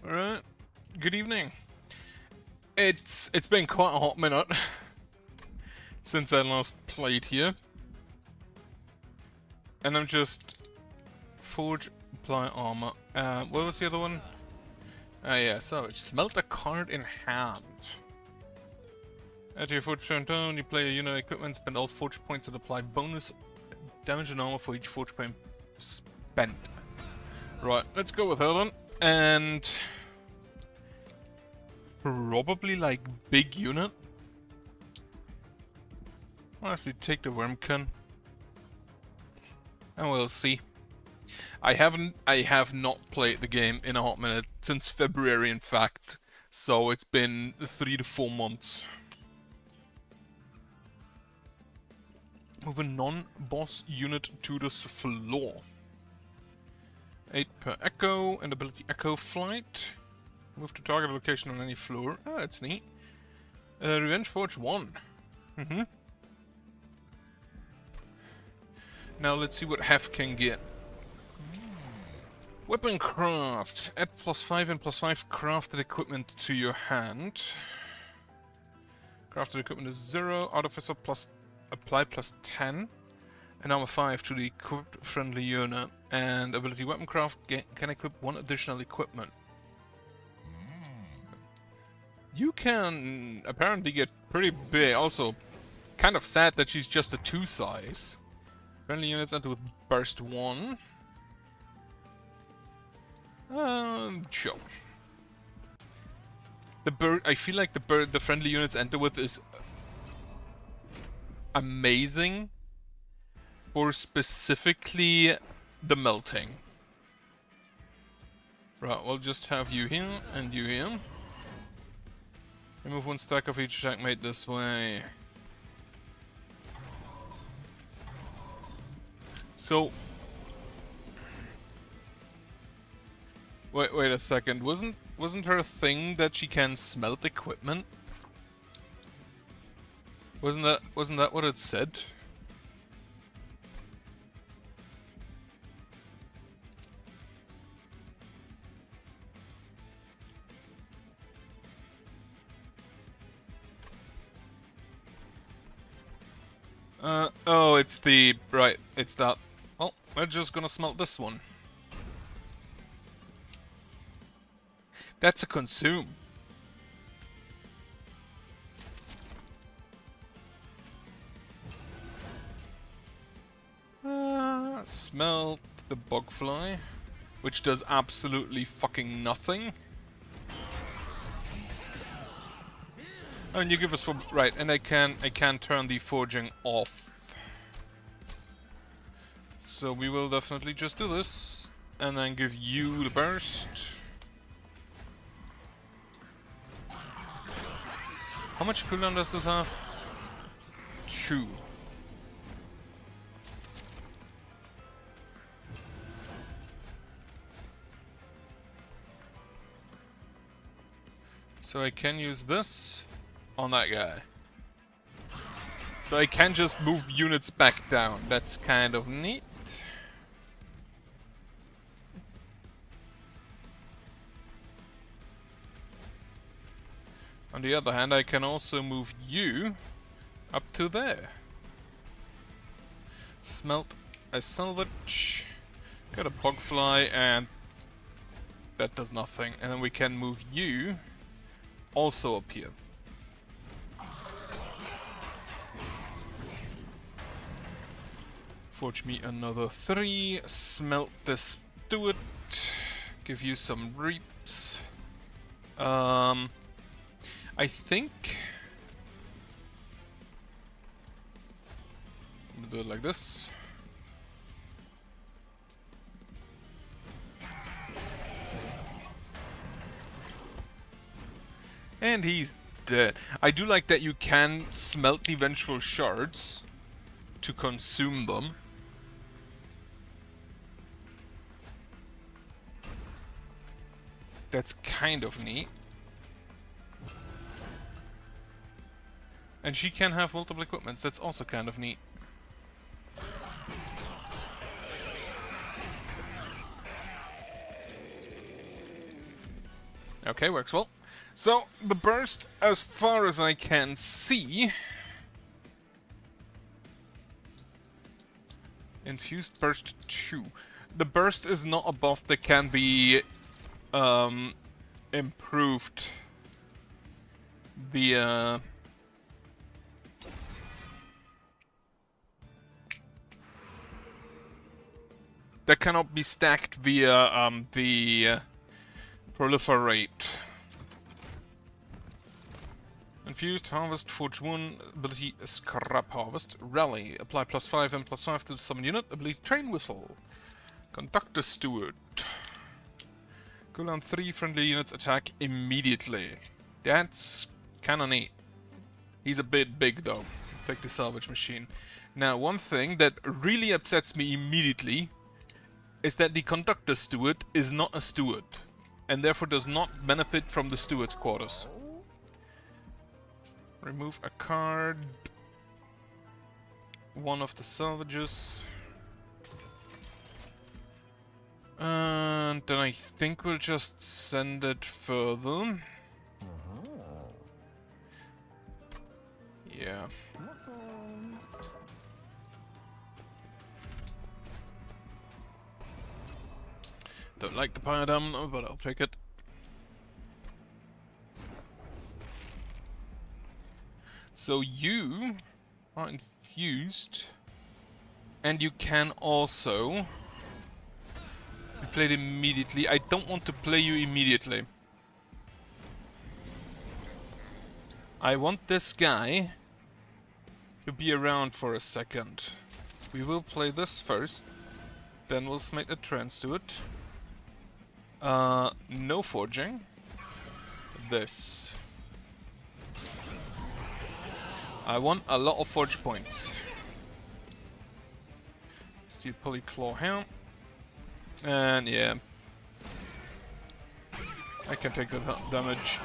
Alright, good evening. It's been quite a hot minute since I last played here. And I'm just forge, apply armor. What was the other one? Yeah, so smelt a card in hand. At your forge turn down, you play a unit equipment, spend all forge points and apply bonus damage and armor for each forge point spent. Right, let's go with her then. And probably like big unit. Honestly, take the Wormkin. And we'll see. I have not played the game in a hot minute since February, in fact. So it's been 3 to 4 months. Move a non-boss unit to this floor. 8 per echo, and ability echo flight. Move to target location on any floor. Oh, that's neat. Revenge Forge 1. Now let's see what Hef can get. Weapon craft. Add +5 and +5 crafted equipment to your hand. Crafted equipment is 0. Artificer plus apply +10. And armor 5 to the equipped friendly unit. And ability weapon craft can equip 1 additional equipment. You can apparently get pretty big. Also, kind of sad that she's just a 2 size. Friendly units enter with burst 1. Sure. The bird. I feel like the friendly units enter with is amazing for specifically the melting. Right, we'll just have you here and you here. Remove 1 stack of each attack made this way. So, wait a second. Wasn't her thing that she can smelt equipment? Wasn't that what it said? Oh, it's the... right, it's that. Well, we're just gonna smelt this one. That's a consume. Smelt the bogfly, which does absolutely fucking nothing. Oh, and you give us for... right, and I can turn the forging off. So we will definitely just do this, and then give you the burst. How much cooldown does this have? 2. So I can use this on that guy. So I can just move units back down. That's kind of neat. On the other hand, I can also move you up to there. Smelt a salvage. Got a bogfly, and that does nothing. And then we can move you also up here. Forge me another 3. Smelt this. Do it. Give you some reaps. I think I'm gonna do it like this. And he's dead. I do like that you can smelt the vengeful shards to consume them. That's kind of neat. And she can have multiple equipments. That's also kind of neat. Okay, works well. So, the burst, as far as I can see... Infused burst 2. The burst is not a buff that can be improved via... that cannot be stacked via the proliferate. Infused Harvest, Forge 1, ability Scrap Harvest, Rally, apply +5 and +5 to the summon unit, ability Train Whistle, Conductor Steward. Cooldown 3, friendly units attack immediately. That's kinda neat. He's a bit big though. Take the Salvage Machine. Now, one thing that really upsets me immediately is that the Conductor Steward is not a steward, and therefore does not benefit from the Steward's Quarters. Remove a card. One of the salvages. And then I think we'll just send it further. Yeah. Don't like the Pyodam, but I'll take it. So you are infused, and you can also be played immediately. I don't want to play you immediately. I want this guy to be around for a second. We will play this first, then we'll make a trance to it. No forging. This. I want a lot of forge points. Steel Pulley Claw here. And yeah. I can take the damage.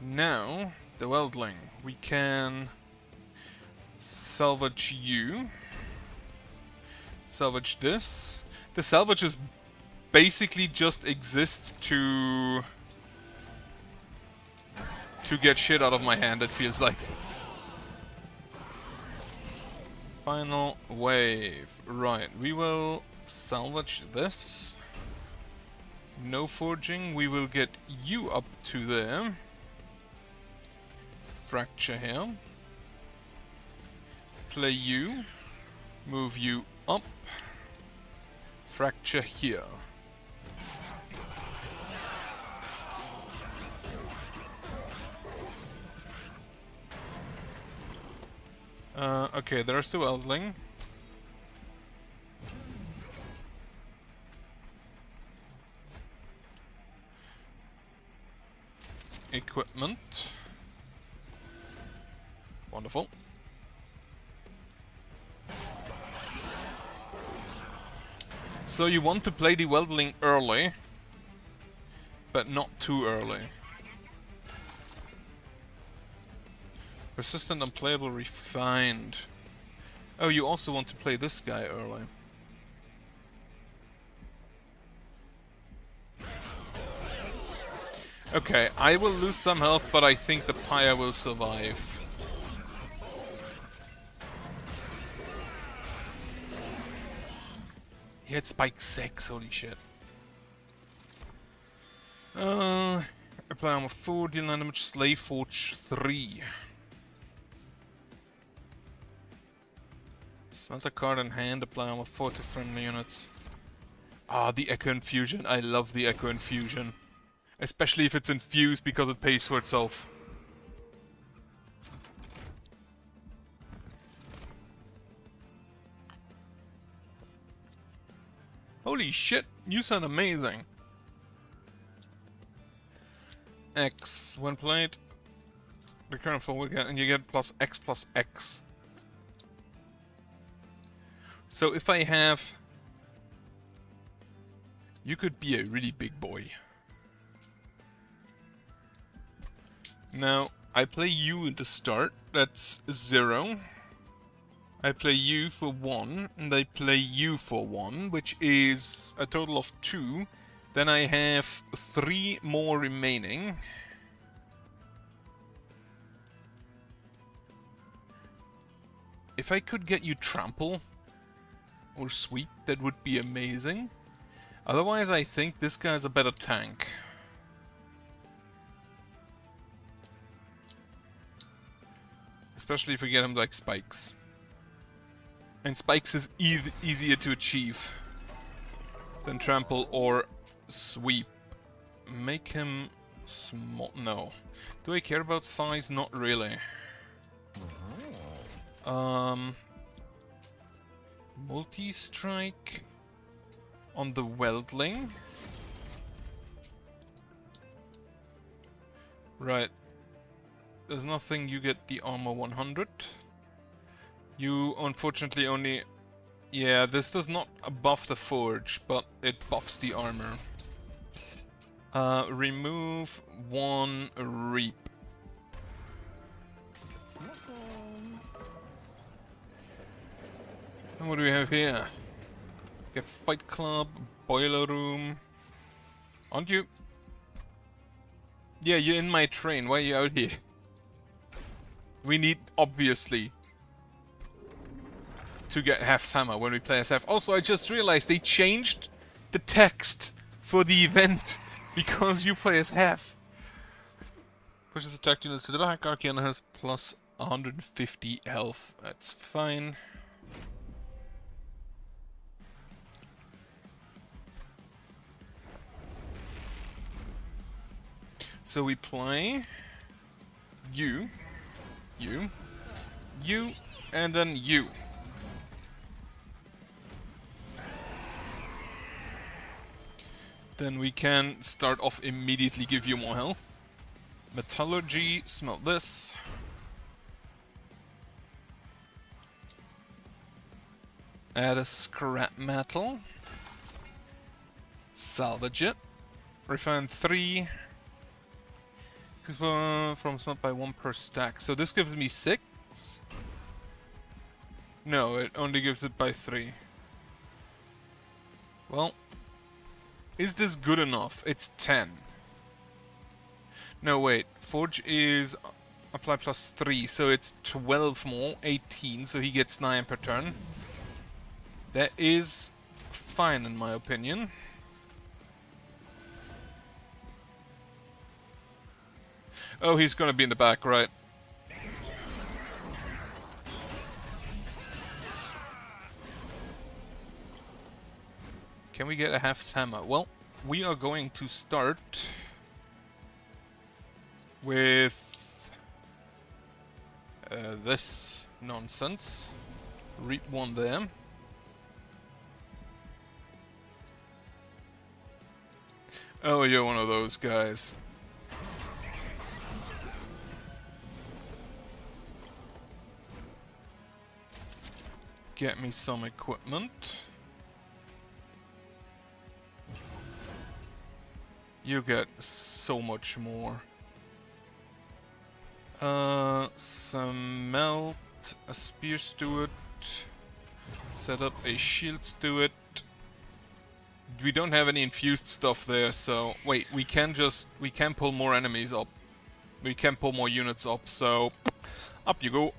Now, the Weldling. We can salvage you. Salvage this. The salvages basically just exist to get shit out of my hand, it feels like. Final wave. Right, we will salvage this. No forging, we will get you up to there. Fracture here. Play you. Move you up. Fracture here. Okay, there's the Weldling. Equipment. Wonderful. So you want to play the Weldling early, but not too early. Persistent, unplayable, refined. Oh, you also want to play this guy early. Okay, I will lose some health, but I think the Pyre will survive. He had Spike 6, holy shit. Apply armor 4, deal 9 damage, Slay Forge 3. Smelt a card in hand, apply armor 4 to friendly units. Ah, the Echo Infusion. I love the Echo Infusion. Especially if it's infused because it pays for itself. Holy shit, you sound amazing. X. When played, the current full get, and you get plus X. So if I have... You could be a really big boy. Now, I play you at the start. That's 0. I play you for 1, and I play you for 1, which is a total of 2. Then I have 3 more remaining. If I could get you trample or sweep, that would be amazing. Otherwise, I think this guy's a better tank. Especially if we get him like spikes. And spikes is easier to achieve than trample or sweep. Make him small. No. Do I care about size? Not really. Multi-strike on the Weldling. Right. There's nothing, you get the armor 100. You unfortunately only... Yeah, this does not buff the forge, but it buffs the armor. Remove 1 reap. And what do we have here? Get Fight Club, Boiler Room. Aren't you? Yeah, you're in my train. Why are you out here? We need, obviously, to get Hef's hammer when we play as Hef. Also, I just realized they changed the text for the event because you play as Hef. Pushes attack units to the back. Arcana has plus 150 health. That's fine. So we play you, and then you. Then we can start off immediately, give you more health. Metallurgy, smelt this. Add a scrap metal. Salvage it. Refine 3. From smelt by 1 per stack. So this gives me 6? No, it only gives it by 3. Well, is this good enough? It's 10. No, wait. Forge is apply plus 3, so it's 12 more, 18, so he gets 9 per turn. That is fine in my opinion. Oh, he's gonna be in the back, right? Can we get a Hef's hammer? Well, we are going to start with this nonsense. Reap 1 there. Oh, you're one of those guys. Get me some equipment. You get so much more. Smelt a spear steward. Set up a shield steward. We don't have any infused stuff there, so wait, we can pull more enemies up. We can pull more units up, so up you go.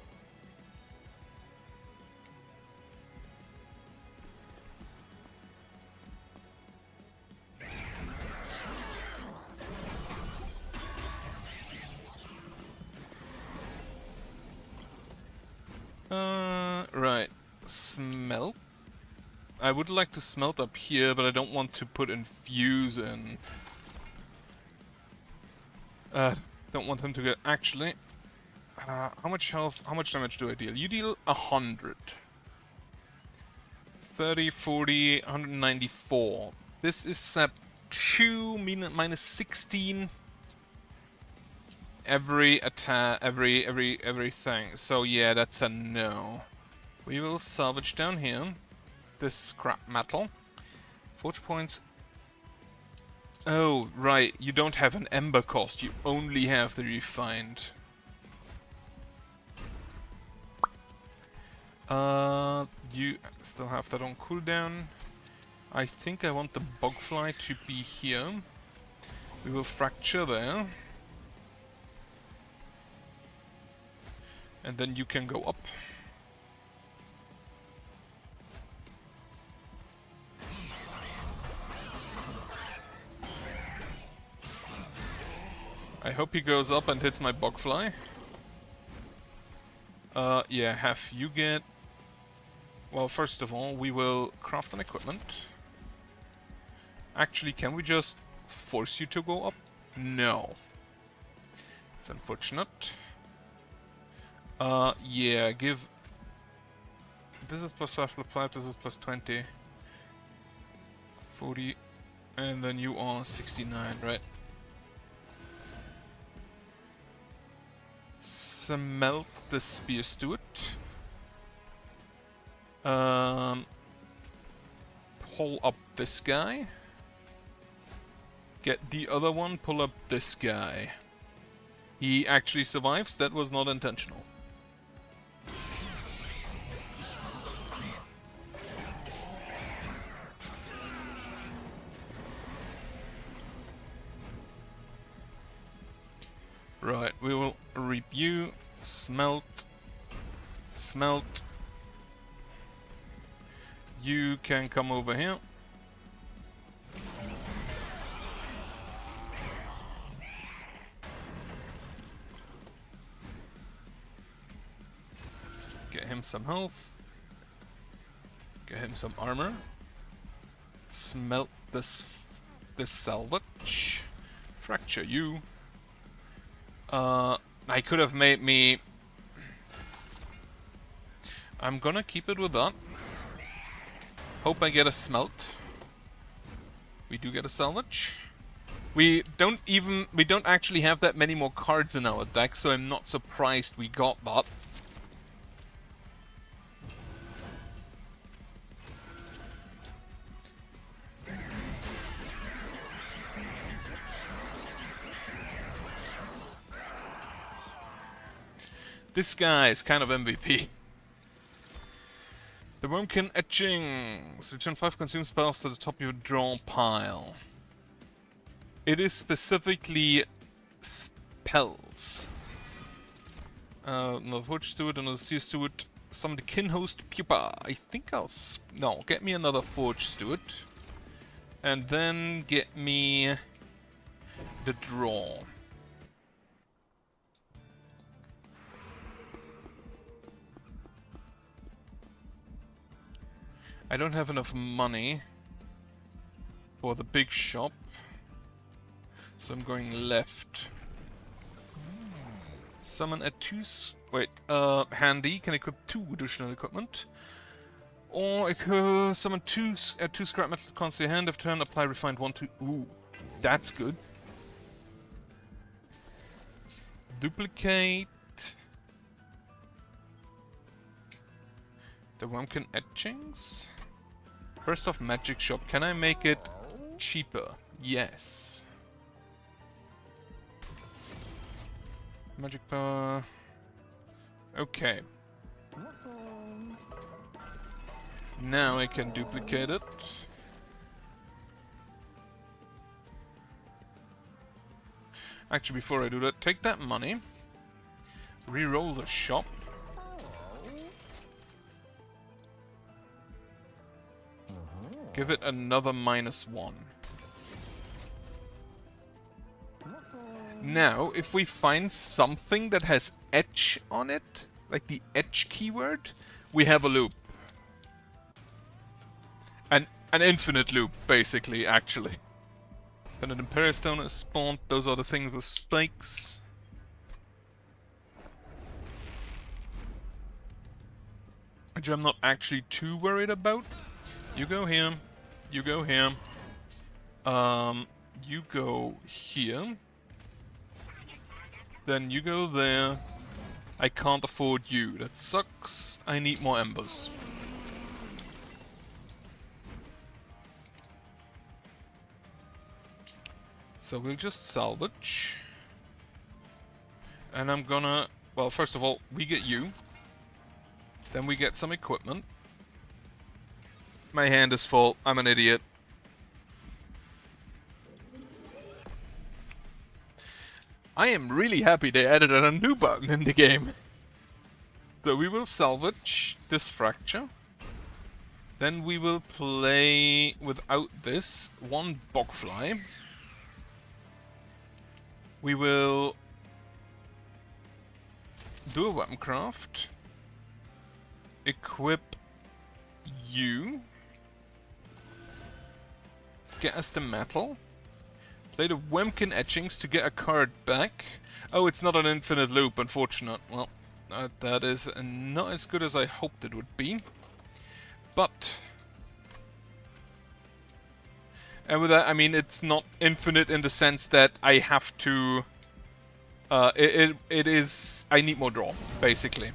Right. Smelt. I would like to smelt up here, but I don't want to put infuse in. Don't want him to get... Actually, how much health, how much damage do I deal? You deal 100. 30, 40, 194. This is sap 2, minus 16. Every attack, everything. So yeah, that's a no. We will salvage down here this scrap metal. Forge points. Oh, right. You don't have an ember cost. You only have the refined. You still have that on cooldown. I think I want the bugfly to be here. We will fracture there. And then you can go up. I hope he goes up and hits my bugfly. Yeah, have you get... Well, first of all, we will craft an equipment. Actually, can we just force you to go up? No. It's unfortunate. Yeah, give... This is plus 5 plus 5, this is plus 20. 40. And then you are 69, right? Smelt the spear steward. Pull up this guy. Get the other one, pull up this guy. He actually survives, that was not intentional. Right, we will reap you. Smelt. Smelt. You can come over here. Get him some health. Get him some armor. Smelt this salvage. Fracture you. I could have made me... I'm gonna keep it with that. Hope I get a smelt. We do get a salvage. We don't actually have that many more cards in our deck, so I'm not surprised we got that. This guy is kind of MVP. The Wormkin Etching. So return 5 consume spells to the top of your draw pile. It is specifically spells. Another Forge Steward, another Seer Steward. Summon the Kinhost Pupa. I think I'll... No, get me another Forge Steward. And then get me the draw. I don't have enough money for the big shop, so I'm going left. Summon a handy can equip 2 additional equipment, or I could summon 2 scrap metal cons to your hand. If turn, apply refined 1 2. Ooh, that's good. Duplicate the Wormkin etchings. First off, magic shop. Can I make it cheaper? Yes. Magic power. Okay. Now I can duplicate it. Actually, before I do that, take that money. Reroll the shop. Give it another -1. Now, if we find something that has etch on it, like the etch keyword, we have a loop. An infinite loop, basically, actually. Then an Imperial Stone is spawned. Those are the things with spikes. Which I'm not actually too worried about. You go here. You go here. You go here. Then you go there. I can't afford you. That sucks. I need more embers. So we'll just salvage. And I'm gonna... Well, first of all, we get you. Then we get some equipment. My hand is full. I'm an idiot. I am really happy they added an undo button in the game. So we will salvage this fracture. Then we will play without this one bogfly. We will do a weapon craft. Equip you. Get us the metal. Play the Wemkin etchings to get a card back. Oh, it's not an infinite loop, unfortunate. Well, that is not as good as I hoped it would be. But... and with that, I mean, it's not infinite in the sense that I have to... it is... I need more draw, basically.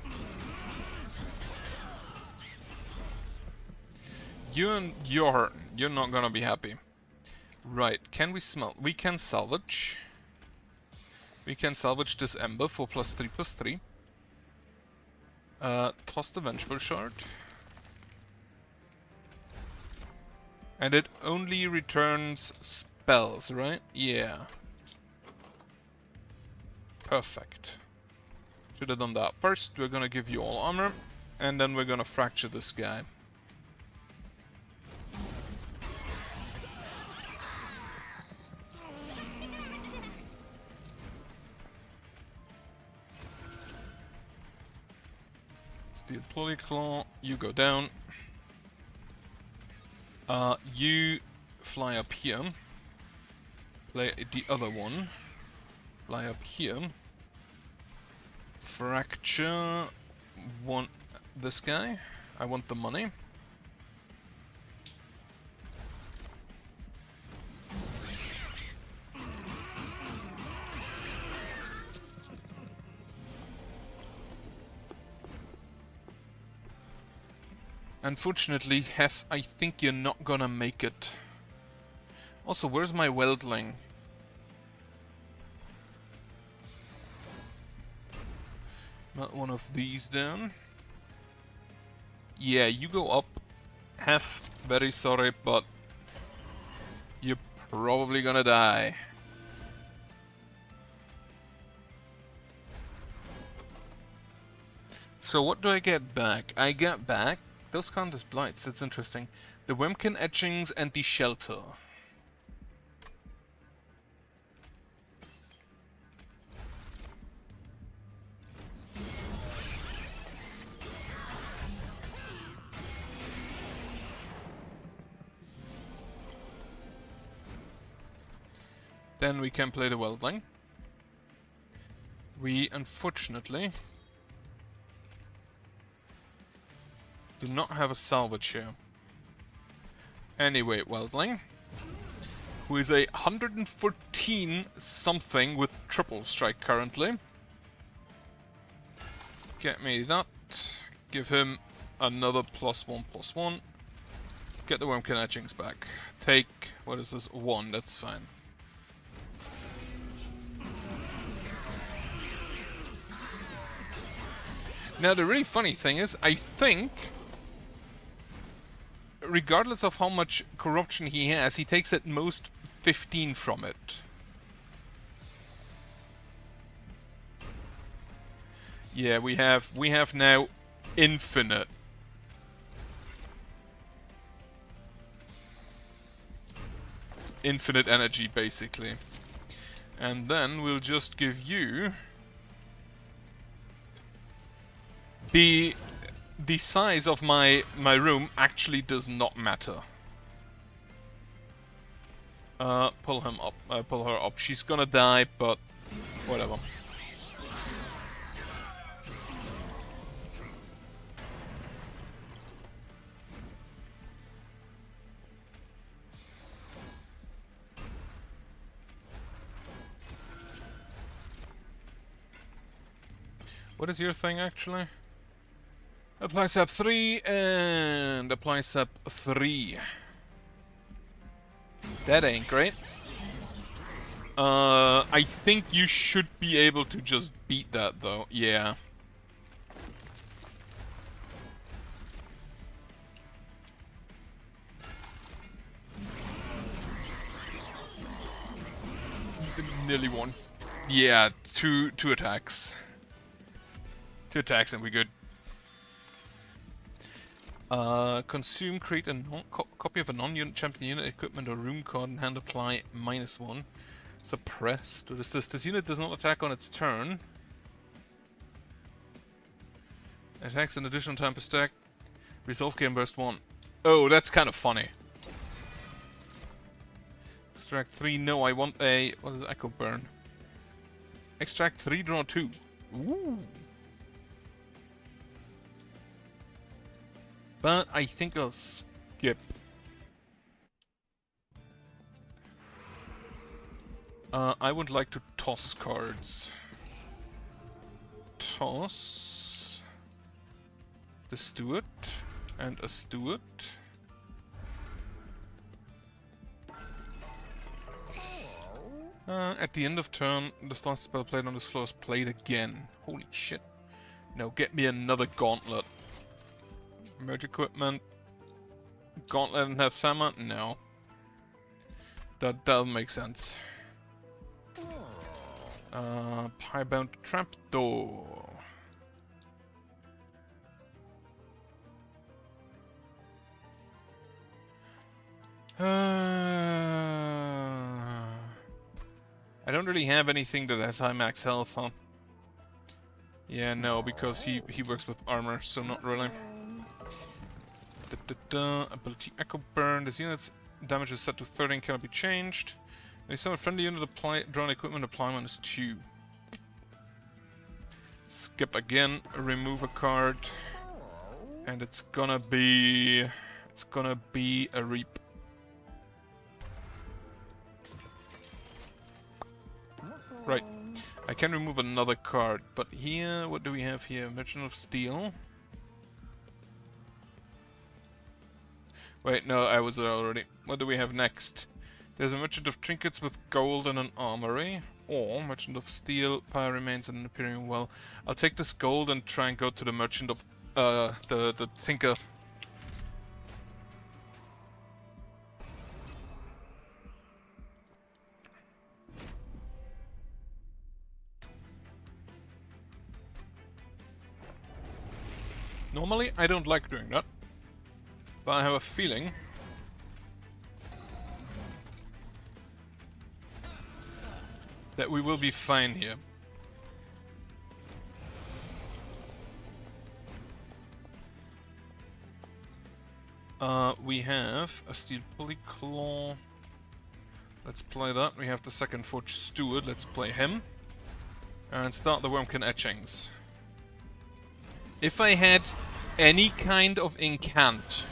You're hurting. You're not gonna be happy. Right, can we smelt? We can salvage. We can salvage this ember for +3/+3. Toss the Vengeful Shard. And it only returns spells, right? Yeah. Perfect. Should have done that. First, we're gonna give you all armor, and then we're gonna fracture this guy. Steel Polyclaw, you go down. You fly up here. Play the other one. Fly up here. Fracture. Want this guy. I want the money. Unfortunately, Hef, I think you're not gonna make it. Also, where's my Weldling? Not one of these down. Yeah, you go up. Hef, very sorry, but you're probably gonna die. So what do I get back? I get back those count as blights, that's interesting. The Wemkin etchings and the shelter. Then we can play the Weldling. We unfortunately do not have a salvage here. Anyway, Weldling, who is a 114 something with triple strike currently. Get me that. Give him another +1/+1. Get the Wemkin etchings back. Take, what is this? 1, that's fine. Now the really funny thing is, I think, regardless of how much corruption he has, he takes at most 15 from it. Yeah, we have now infinite. Infinite energy, basically. And then we'll just give you the size of my room actually does not matter. Pull him up, pull her up. She's gonna die, but whatever. What is your thing actually? Apply SAP 3 and apply SAP 3. That ain't great. I think you should be able to just beat that though. Yeah. Nearly one. Yeah, two attacks. 2 attacks and we're good. Consume, create a copy of a non-unit champion unit equipment or room card and hand apply -1. Suppressed. What is this? This unit does not attack on its turn. Attacks an additional time per stack. Resolve game burst 1. Oh, that's kind of funny. Extract 3. No, I want a... What is it? Echo burn. Extract 3, draw 2. Ooh. But I think I'll skip. I would like to toss cards. Toss the Steward and a Steward. At the end of turn, the last spell played on this floor is played again. Holy shit. No, get me another Gauntlet. Merge equipment. Gauntlet and have Sama? No. That'll make sense. Piebound Trapdoor. I don't really have anything that has high max health, huh? Yeah, no, because he works with armor, so not really. Ability Echo Burn. This unit's damage is set to 13, cannot be changed. When you summon a friendly unit, draw an equipment, apply -2. Skip again, remove a card. And it's gonna be a Reap. Right. I can remove another card, but here, what do we have here? Merchant of Steel. Wait, no, I was there already. What do we have next? There's a Merchant of Trinkets with gold and an armory. Or Merchant of Steel, Pyre Remains and an Imperial Well. I'll take this gold and try and go to the Merchant of... the Tinker. Normally, I don't like doing that. But I have a feeling that we will be fine here. We have a Steel Pulley Claw. Let's play that. We have the second Forge Steward. Let's play him. And start the Wormkin Etchings. If I had any kind of incant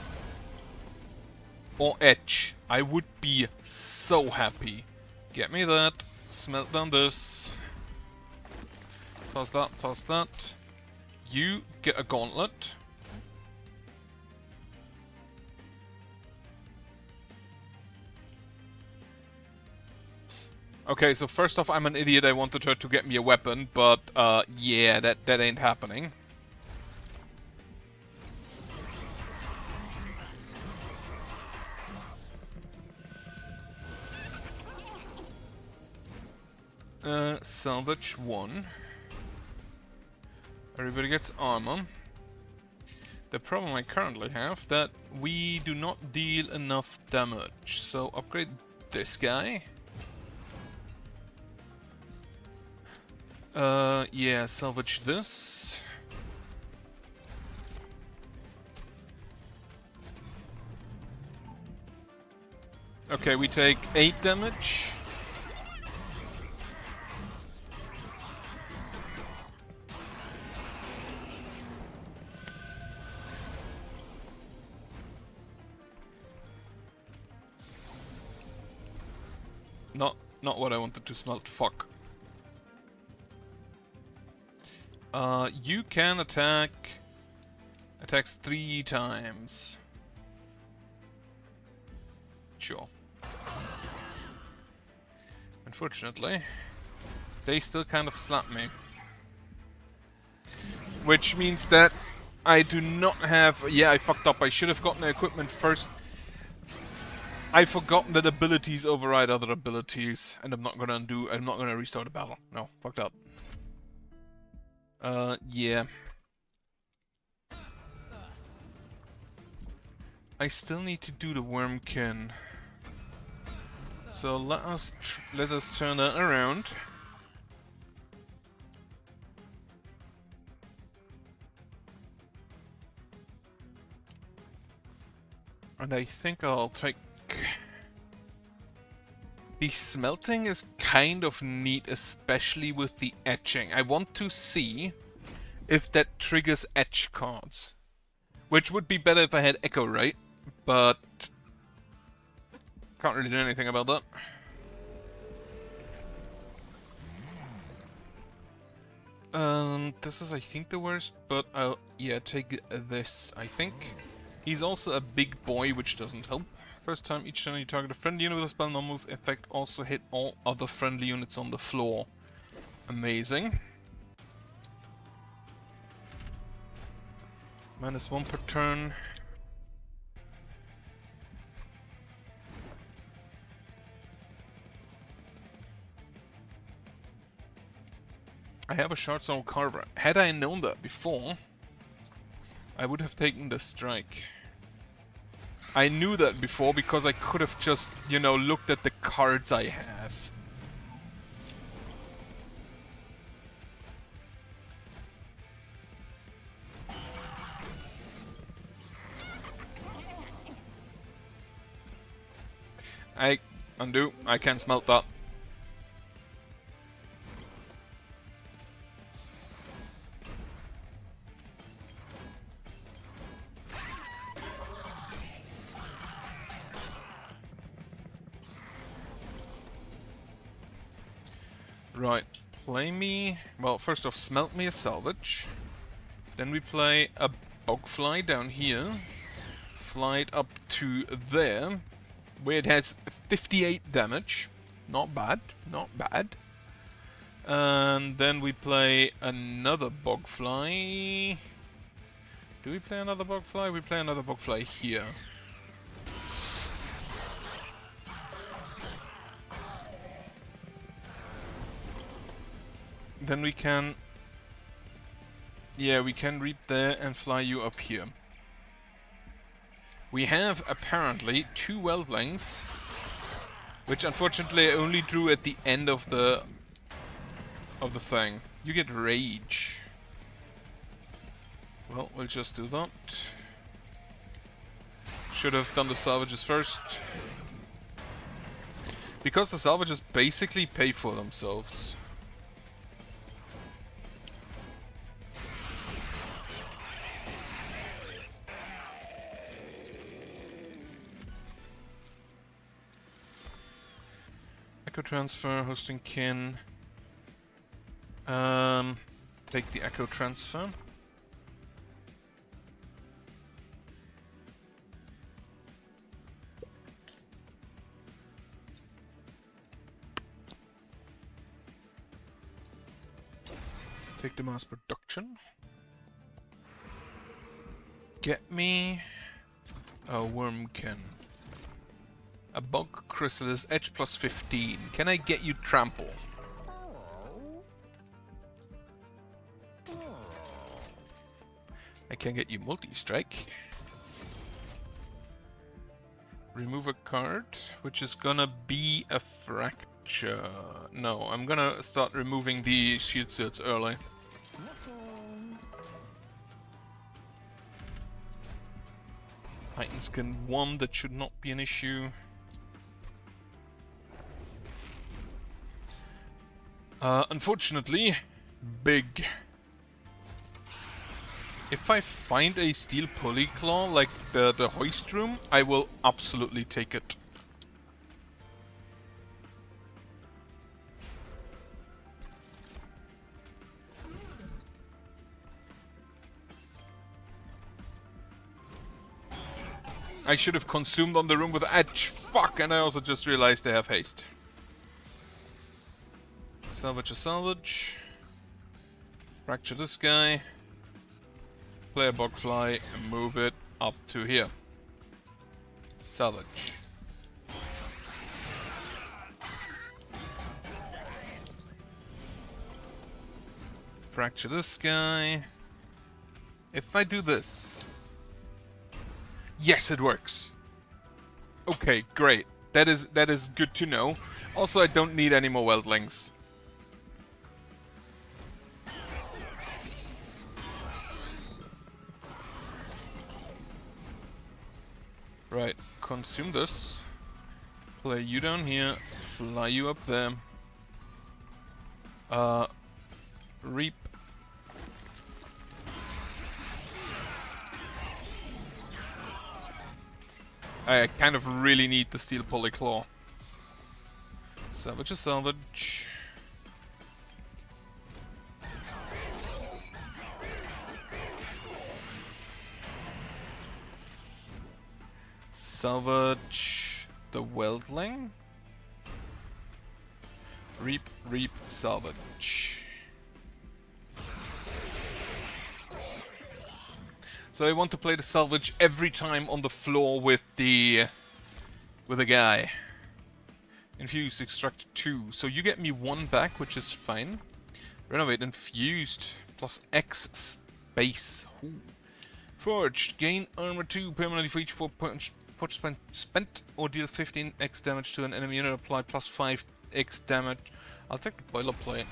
or etch, I would be so happy. Get me that. Smelt down this. Toss that, toss that. You get a Gauntlet. Okay, so first off, I'm an idiot. I wanted her to get me a weapon, but yeah, that ain't happening. Salvage 1. Everybody gets armor. The problem I currently have that we do not deal enough damage. So upgrade this guy. Yeah, salvage this. Okay, we take 8 damage. Not what I wanted to smelt. Fuck. You can attack. Attacks 3 times. Sure. Unfortunately, they still kind of slap me. Which means that I do not have... Yeah, I fucked up. I should have gotten the equipment first. I've forgotten that abilities override other abilities, and I'm not gonna restart the battle. No, fuck that. Yeah. I still need to do the Wormkin. So let us turn that around. And I think I'll take... The smelting is kind of neat, especially with the etching. I want to see if that triggers etch cards. Which would be better if I had Echo, right? But... can't really do anything about that. This is, I think, the worst, but I'll, yeah, take this, I think. He's also a big boy, which doesn't help. First time each turn you target a friendly unit with a spell non-move effect, also hit all other friendly units on the floor. Amazing. -1 per turn. I have a Shard Soul Carver. Had I known that before, I would have taken the strike. I knew that before because I could have just, you know, looked at the cards I have. Undo. I can't smelt that. Right, play me... Well, first off, smelt me a salvage. Then we play a bogfly down here. Fly it up to there, where it has 58 damage. Not bad, not bad. And then we play another bogfly. Do we play another bogfly? We play another bogfly here. Then we can... yeah, we can reap there and fly you up here. We have, apparently, 2 Weldlings, which unfortunately I only drew at the end of the thing. You get Rage. Well, we'll just do that. Should have done the salvages first. Because the salvages basically pay for themselves. Echo transfer, hosting kin. Take the echo transfer. Take the mass production. Get me a Wormkin. A Bog Chrysalis, edge plus 15. Can I get you Trample? I can get you Multi-Strike. Remove a card, which is gonna be a Fracture. No, I'm gonna start removing the shield seals early. Titan Skin 1, that should not be an issue. Unfortunately, big. If I find a steel polyclaw like the hoist room, I will absolutely take it. I should have consumed on the room with edge. Fuck, and I also just realized they have haste. Salvage a salvage. Fracture this guy. Play a bogfly and move it up to here. Salvage. Fracture this guy. If I do this... Yes, it works! Okay, great. That is good to know. Also, I don't need any more Weldlings. Right, consume this. Play you down here. Fly you up there. Reap. I kind of really need the Steel Polyclaw. Salvage a salvage. Salvage the Weldling. Reap, reap, salvage. So I want to play the salvage every time on the floor with the guy. Infused, extract 2. So you get me 1 back, which is fine. Renovate, infused, plus X space. Ooh. Forged, gain armor 2 permanently for each 4 punch spent, or deal 15x damage to an enemy unit. Apply plus 5x damage. I'll take the boilerplate.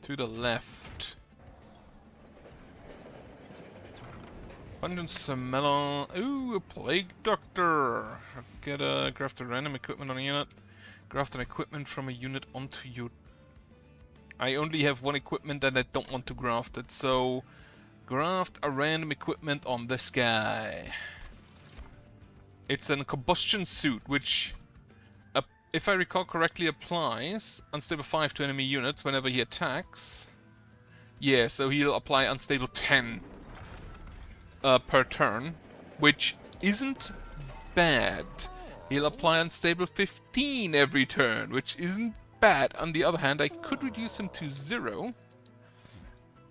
To the left. Pungent Samela. Ooh, a Plague Doctor. Get a graft a random equipment on a unit. Graft an equipment from a unit onto your... I only have 1 equipment and I don't want to graft it, so... Graft a random equipment on this guy. It's a combustion suit, which... if I recall correctly, applies Unstable 5 to enemy units whenever he attacks. Yeah, so he'll apply Unstable 10 per turn, which isn't bad. He'll apply Unstable 15 every turn, which isn't bad. On the other hand, I could reduce him to 0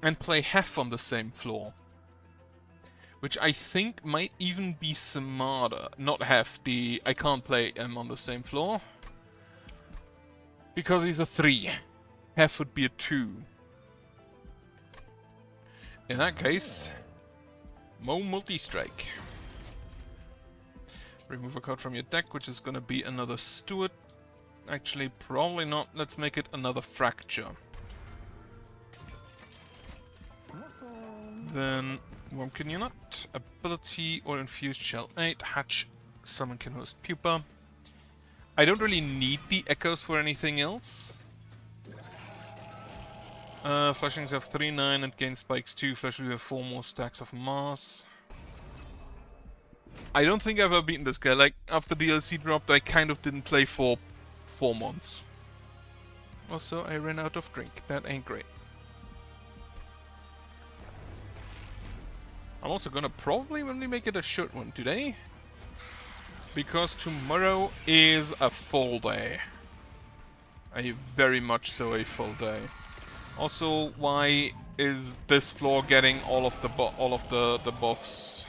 and play Hef on the same floor. Which I think might even be smarter. Not Hef, I can't play him on the same floor. Because he's a 3. Hef would be a 2. In that case, Mo Multi-Strike. Remove a card from your deck, which is gonna be another Steward. Actually, probably not. Let's make it another Fracture. Then, Wormkin Unit. Ability or Infused Shell 8. Hatch, Summon can host Pupa. I don't really need the echoes for anything else. Flashings have 3-9 and gain spikes 2. Flash we have 4 more stacks of Mars. I don't think I've ever beaten this guy. Like, after DLC dropped, I kind of didn't play for 4 months. Also, I ran out of drink. That ain't great. I'm also gonna probably only make it a short one today. Because tomorrow is a full day. A very much so a full day. Also, why is this floor getting all of the buffs?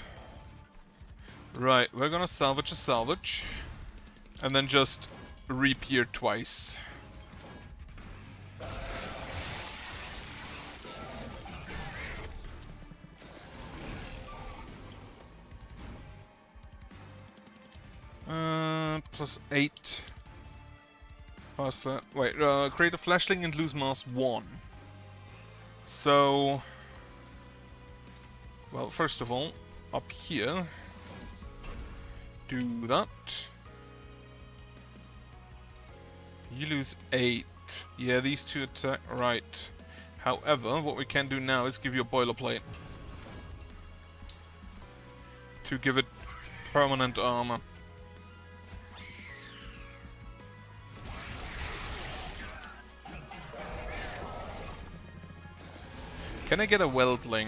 Right, we're gonna salvage a salvage. And then just reap here twice. Plus 8. Wait, create a flashling and lose mass 1. So... Well, first of all, up here... Do that. You lose 8. Yeah, these 2 attack... Right. However, what we can do now is give you a boilerplate. To give it permanent armor. Can I get a Weldling?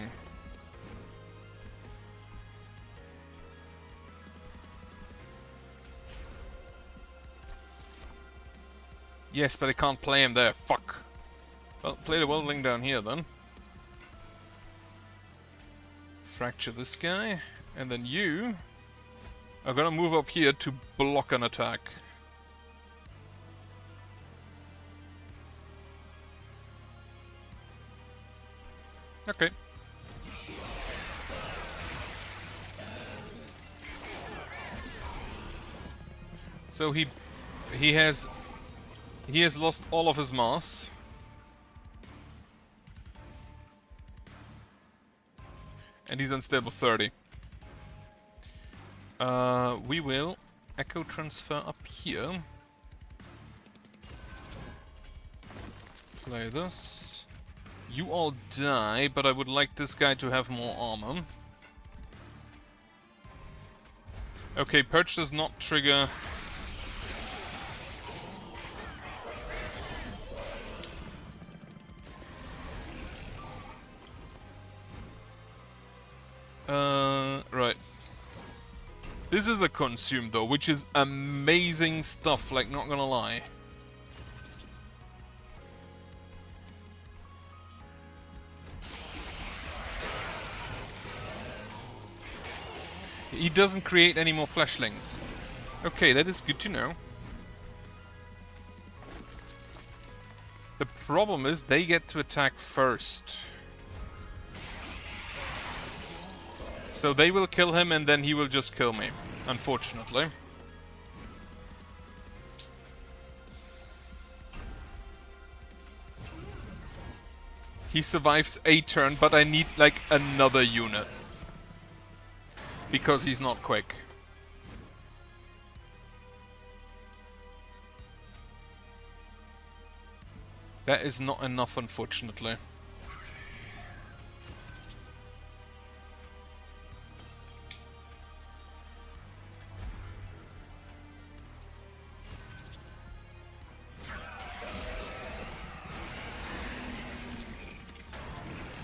Yes, but I can't play him there. Fuck. Well, play the Weldling down here then. Fracture this guy. And then you are gonna move up here to block an attack. Okay. So he has lost all of his mass. And he's unstable 30. We will echo transfer up here. Play this. You all die, but I would like this guy to have more armor. Okay, Purge does not trigger. Right. This is the Consume though, which is amazing stuff, like, not gonna lie. He doesn't create any more Fleshlings. Okay, that is good to know. The problem is they get to attack first. So they will kill him and then he will just kill me, unfortunately. He survives a turn, but I need like another unit. Because he's not quick. That is not enough, unfortunately.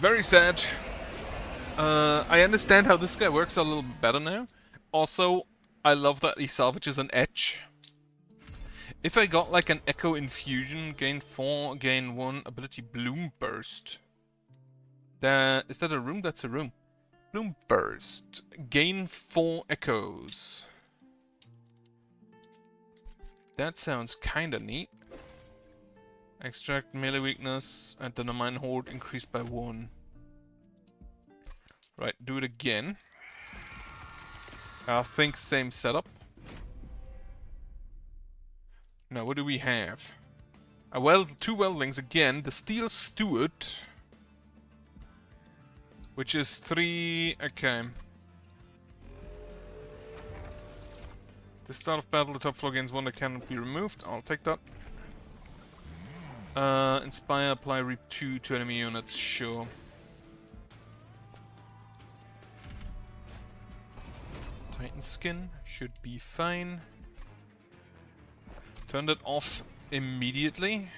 Very sad. I understand how this guy works a little better now. Also, I love that he salvages an edge. If I got like an Echo Infusion, gain 4, gain 1, ability Bloom Burst. Is that a room? That's a room. Bloom Burst. Gain 4 echoes. That sounds kinda neat. Extract melee weakness and then the Mine Horde increased by 1. Right, do it again. I think same setup. Now, what do we have? Two weldlings again. The Steel Steward. Which is 3... Okay. The start of battle, the top floor gains 1 that cannot be removed. I'll take that. Inspire, apply Reap 2 to enemy units. Sure. Titan Skin should be fine. Turn that off immediately.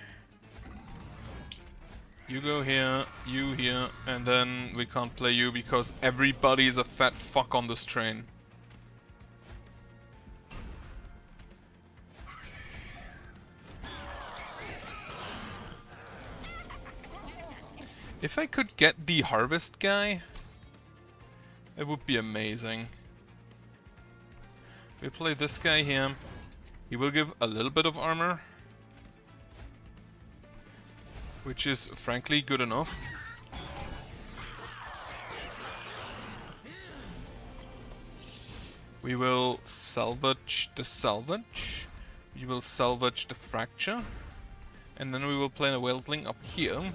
You go here, you here, and then we can't play you because everybody is a fat fuck on this train. If I could get the Harvest guy, it would be amazing. We play this guy here. He will give a little bit of armor, which is frankly good enough. We will salvage the salvage. We will salvage the fracture. And then we will play a Weldling up here.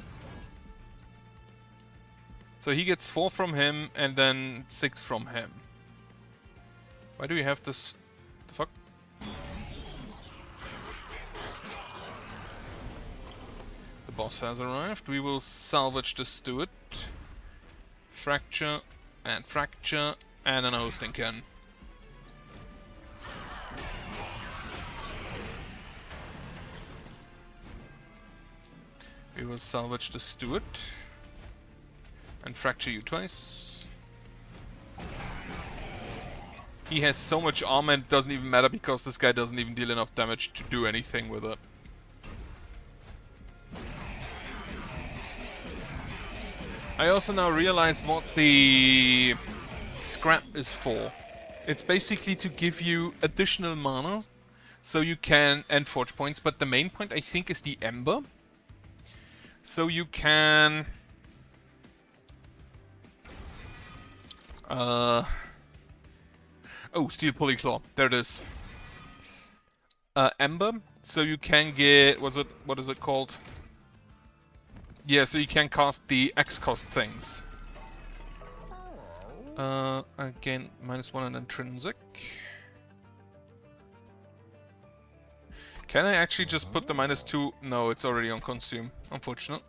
So he gets 4 from him and then 6 from him. Why do we have this? The fuck? The boss has arrived. We will salvage the Steward. Fracture and fracture and an hosting can. We will salvage the Steward and fracture you twice. He has so much armor and it doesn't even matter because this guy doesn't even deal enough damage to do anything with it. I also now realize what the scrap is for. It's basically to give you additional mana so you can, and forge points, but the main point I think is the Ember. So you can Oh, Steel Polyclaw. There it is. Ember. So you can get... what is it called? Yeah, so you can cast the X-cost things. Again, -1 on intrinsic. Can I actually just put the -2? No, it's already on consume. Unfortunate.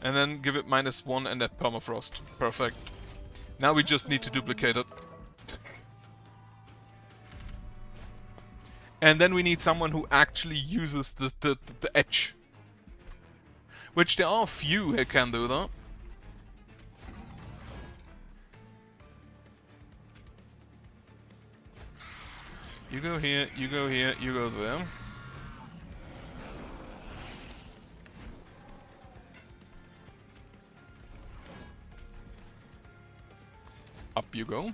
And then give it -1 and that permafrost. Perfect. Now we just need to duplicate it. And then we need someone who actually uses the edge. Which there are a few who can do that. You go here, you go here, you go there. Up you go.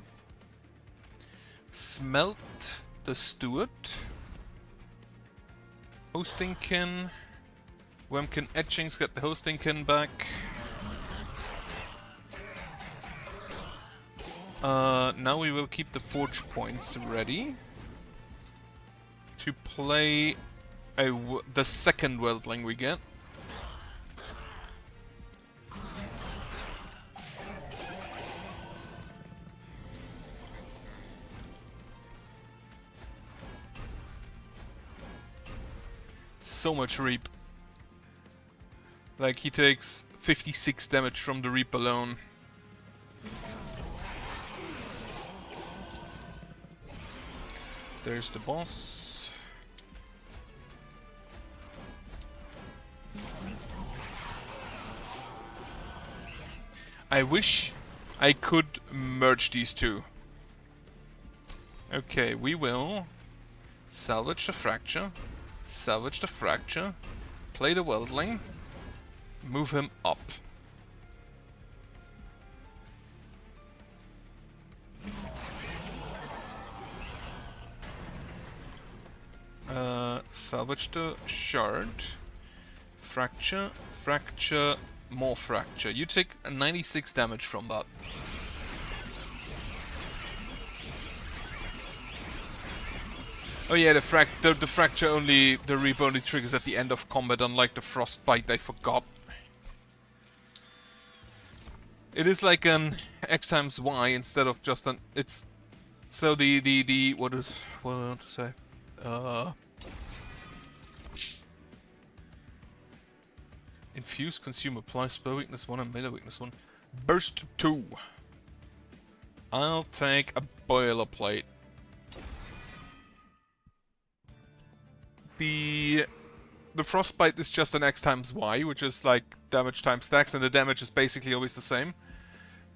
Smelt the Steward. Hosting kin. Wemkin etchings, get the hosting kin back. Now we will keep the forge points ready to play the second Weldling we get. So much Reap. Like, he takes 56 damage from the Reap alone. There's the boss. I wish I could merge these two. Okay, we will salvage the Fracture. Salvage the Fracture, play the Weldling, move him up. Salvage the Shard, Fracture, Fracture, more Fracture. You take 96 damage from that. Oh yeah, the Fracture only, the Reap only triggers at the end of combat, unlike the Frostbite, I forgot. It is like an X times Y instead of just an, it's, so what do I want to say? Infuse, consume, apply, spell weakness 1 and melee weakness 1. Burst 2. I'll take a boilerplate. The Frostbite is just an X times Y, which is like damage times stacks, and the damage is basically always the same.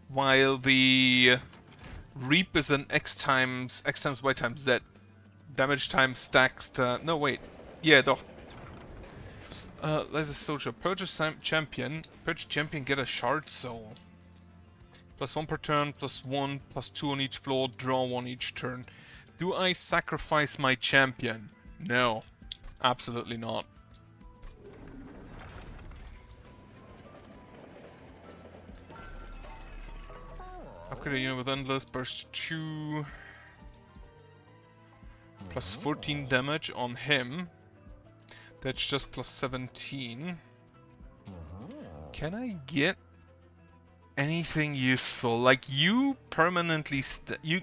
While the Reap is an X times Y times Z. Damage times stacks to... No, wait. Yeah, doch. Laser Soldier. Purchase Champion. Purchase Champion, get a Shard Soul. +1 per turn, +1, +2 on each floor, draw 1 each turn. Do I sacrifice my champion? No. Absolutely not. Upgrade a unit with Endless, burst 2. +14 damage on him. That's just +17. Can I get anything useful? Like, you permanently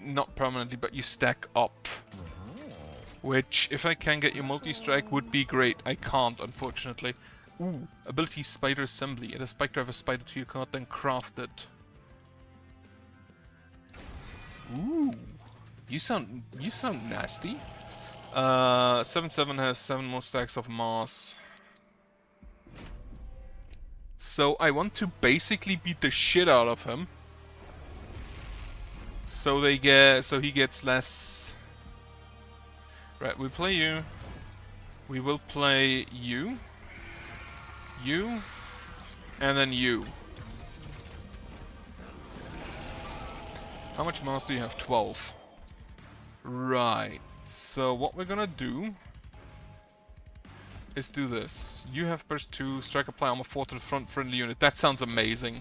not permanently, but you stack up. Which, if I can get you multi-strike, would be great. I can't, unfortunately. Ooh, ability Spider Assembly. Add a spike driver spider to your card, then craft it. Ooh, you sound nasty. 7/7 has 7 more stacks of mass. So I want to basically beat the shit out of him. So he gets less. Right, we play you. We will play you. You. And then you. How much mass do you have? 12. Right. So what we're gonna do is do this. You have burst 2, strike apply armor 4 to the front friendly unit. That sounds amazing.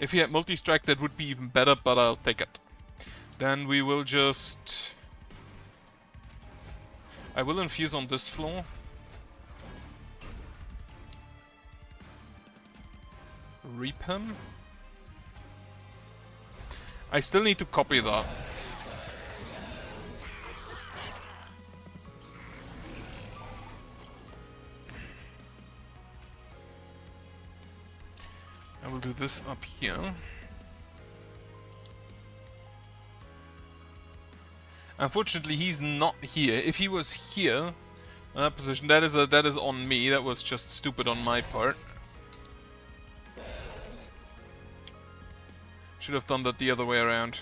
If he had multi-strike, that would be even better, but I'll take it. Then we will just... I will infuse on this floor. Reap him. I still need to copy that. I will do this up here. Unfortunately, he's not here. If he was here, in that position, that is on me. That was just stupid on my part. Should have done that the other way around.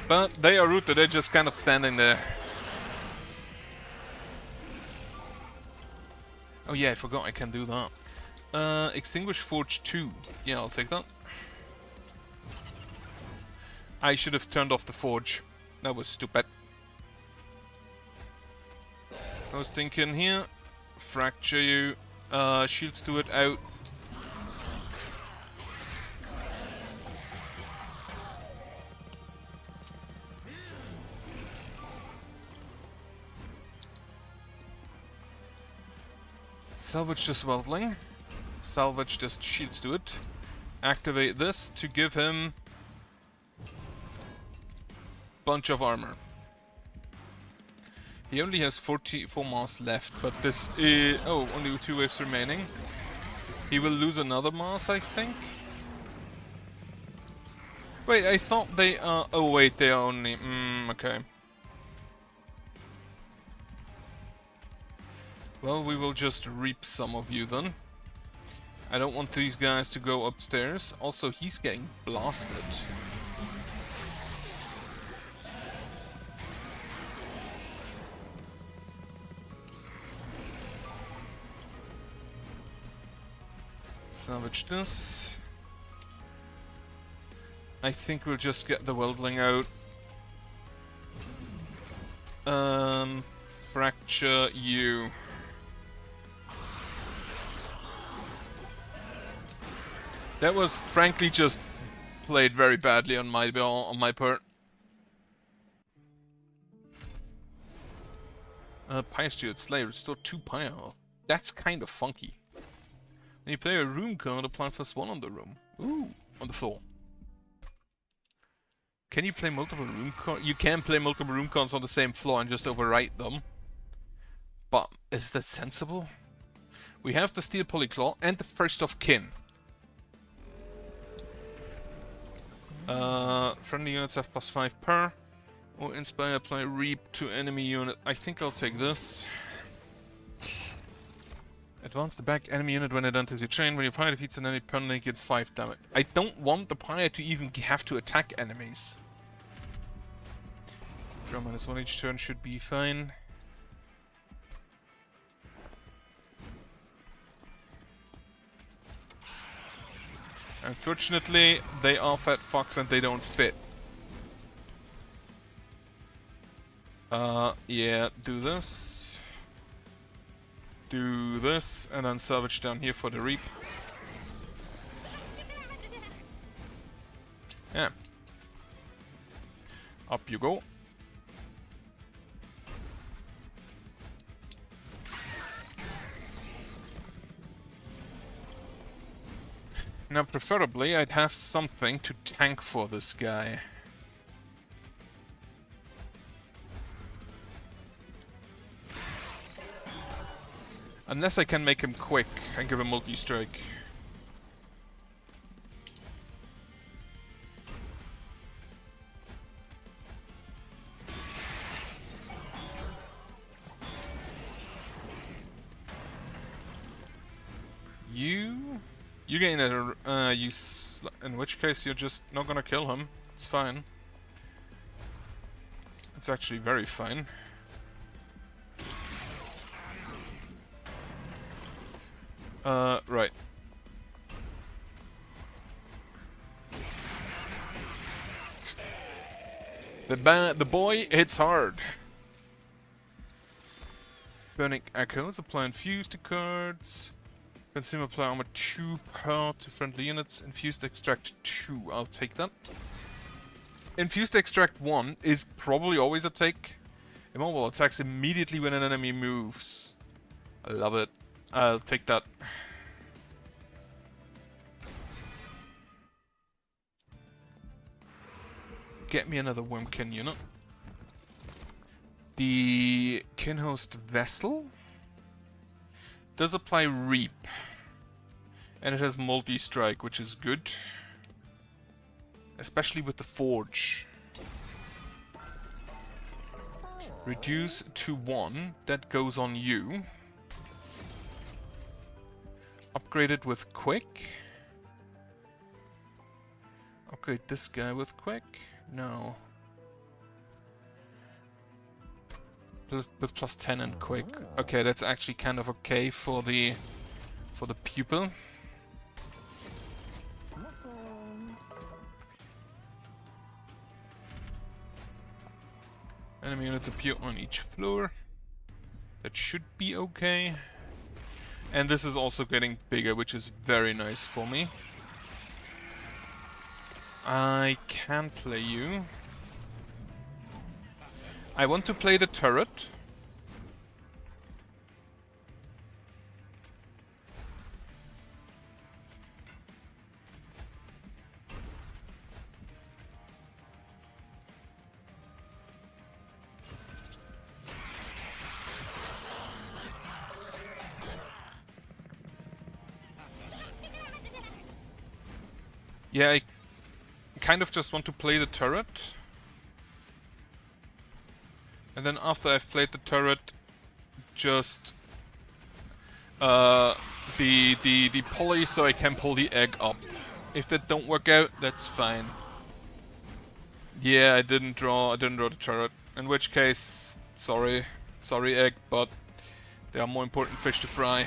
But they are rooted. They're just kind of standing there. Oh yeah, I forgot I can do that. Extinguish Forge 2. Yeah, I'll take that. I should have turned off the forge. That was stupid. I was thinking here. Fracture you. Shields to it out. Salvage this Weldling. Salvage this Shields to it. Activate this to give him bunch of armor. He only has 44 mass left, but this is... oh, only 2 waves remaining. He will lose another mass, I think. Wait, I thought they are... oh wait, they are only... okay. Well, we will just reap some of you then. I don't want these guys to go upstairs. Also, he's getting blasted. Salvage this. I think we'll just get the Weldling out. Fracture you. That was frankly just played very badly on my part. Pyre Steward Slayer, restore 2 pyre. That's kind of funky. When you play a room card, apply +1 on the room. Ooh, on the floor. Can you play multiple room cards? You can play multiple room cards on the same floor and just overwrite them. But is that sensible? We have the Steel Polyclaw and the First of Kin. Friendly units have +5 per. Or Inspire, apply Reap to enemy unit. I think I'll take this. Advance the back enemy unit when it enters your train. When your pyre defeats an enemy permanently, it gets 5 damage. I don't want the pyre to even have to attack enemies. Draw -1 each turn should be fine. Unfortunately, they are Fat Fox and they don't fit. Yeah, do this. Do this, and then salvage down here for the reap. Yeah. Up you go. Now, preferably, I'd have something to tank for this guy. Unless I can make him quick and give him multi-strike. You gain a... in which case you're just not gonna kill him. It's fine. It's actually very fine. Right. The boy hits hard. Burning Echoes, apply Infuse to cards. Consume apply armor 2 per to friendly units. Infused extract 2. I'll take that. Infused extract 1 is probably always a take. Immobile attacks immediately when an enemy moves. I love it. I'll take that. Get me another Wyrmkin unit. The Kinhost Vessel does apply Reap. And it has multi-strike, which is good. Especially with the Forge. Reduce to 1. That goes on you. Upgrade it with Quick. Upgrade this guy with Quick. No. With plus 10 and Quick. Okay, that's actually kind of okay for the pupil. Enemy units appear on each floor. That should be okay. And this is also getting bigger, which is very nice for me. I can play you. I want to play the turret. Yeah, I kind of just want to play the turret. And then after I've played the turret, just the poly so I can pull the egg up. If that don't work out, that's fine. Yeah, I didn't draw the turret. In which case, sorry egg, but there are more important fish to fry.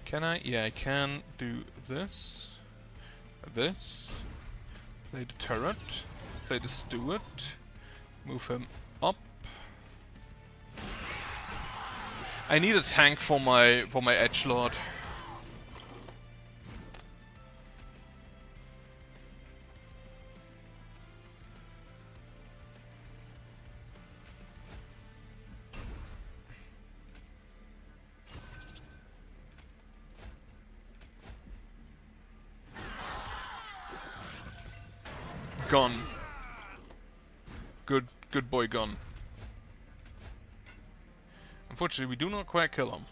Can I? Yeah, I can do this. This. Play the turret. Play the steward. Move him up. I need a tank for my edgelord. Gun. Good boy gun. Unfortunately, we do not quite kill him.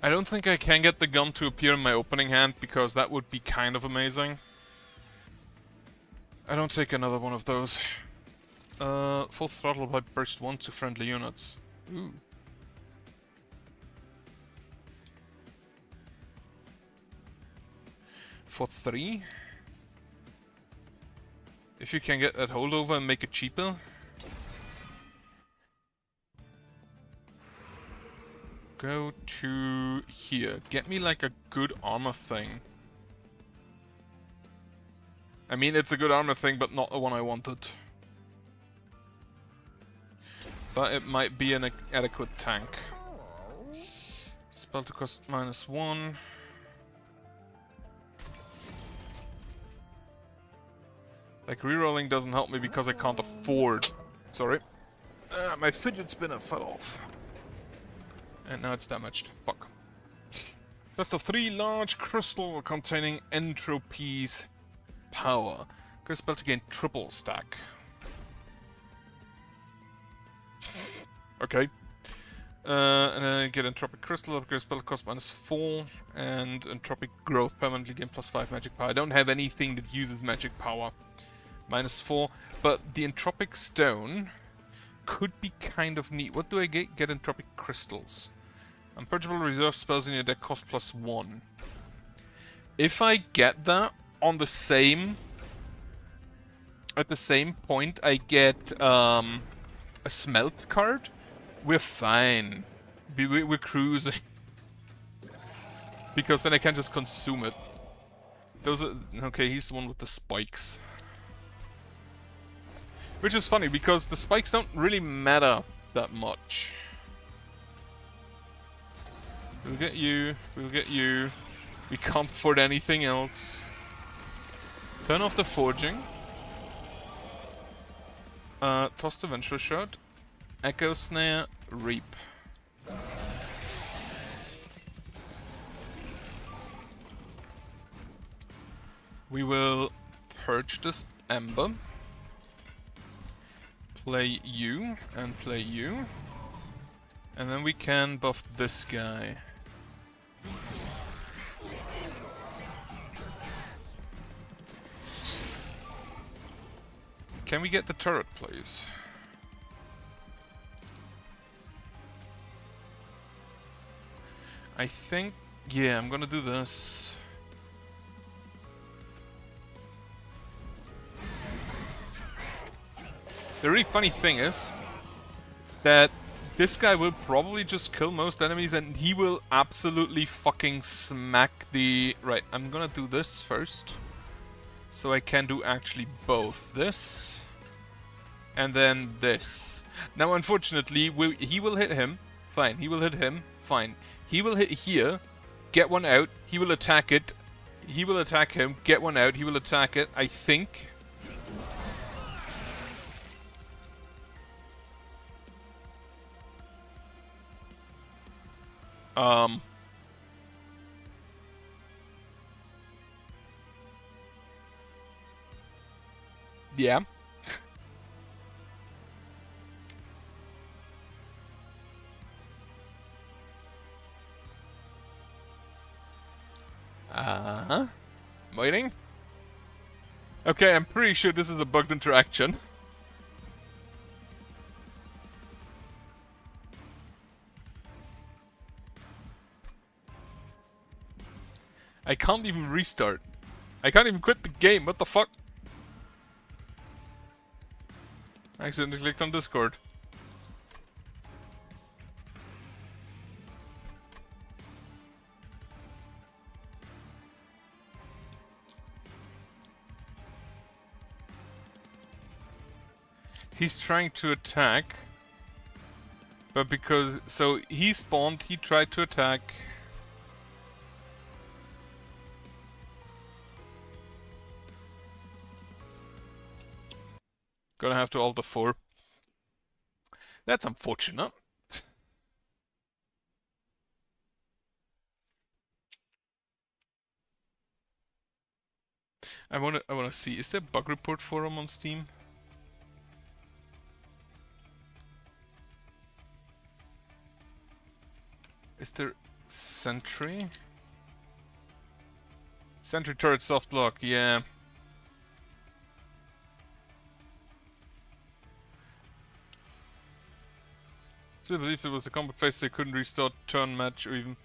I don't think I can get the gun to appear in my opening hand, because that would be kind of amazing. I don't take another one of those. Full throttle by burst 1 to friendly units. Ooh. For 3. If you can get that holdover and make it cheaper. Go to here. Get me like a good armor thing. I mean, it's a good armor thing, but not the one I wanted. But it might be an adequate tank. Spell to cost -1. Like, rerolling doesn't help me because I can't afford... Sorry. My fidget spinner fell off. And now it's damaged. Fuck. Best of 3 large crystal containing entropies power. Go spell to gain triple stack. Okay. And then I get entropic crystal, upgrade spell cost -4, and entropic growth permanently gain +5 magic power. I don't have anything that uses magic power. -4, but the entropic stone could be kind of neat. What do I get? Get entropic crystals. Unpurgeable reserve spells in your deck cost +1. If I get that on the same... At the same point I get a smelt card, we're fine. We're cruising. Because then I can just consume it. Those are... Okay, he's the one with the spikes. Which is funny, because the spikes don't really matter that much. We'll get you. We'll get you. We can't afford anything else. Turn off the forging. Toss the Venture Shot. Echo Snare. Reap. We will purge this Ember. Play you and play you. And then we can buff this guy. Can we get the turret, please? I think... Yeah, I'm gonna do this. The really funny thing is that this guy will probably just kill most enemies and he will absolutely fucking smack the... Right, I'm gonna do this first. So I can do actually both this and then this. Now unfortunately, he will hit him. Fine, he will hit him. Fine. He will hit here, get one out, he will attack it. He will attack him, get one out, he will attack it, I think. Yeah. I'm waiting. Okay, I'm pretty sure this is a bugged interaction. I can't even restart. I can't even quit the game, what the fuck? I accidentally clicked on Discord. He's trying to attack. But because... So, he spawned, he tried to attack. Gonna have to alter 4. That's unfortunate. I wanna see, is there a bug report forum on Steam? Is there Sentry? Sentry turret soft block, yeah. I believe there was a combat phase they couldn't restart turn match or even...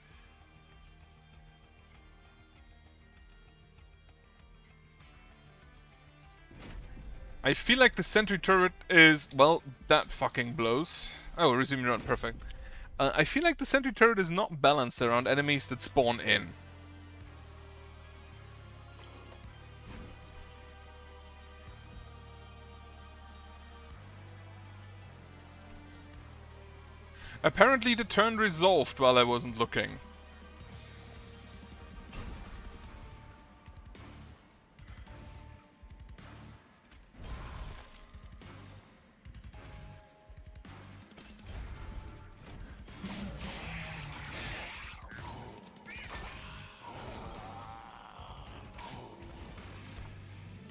I feel like the sentry turret is... Well, that fucking blows. Oh, resume run, perfect. I feel like the sentry turret is not balanced around enemies that spawn in. Apparently the turn resolved while I wasn't looking.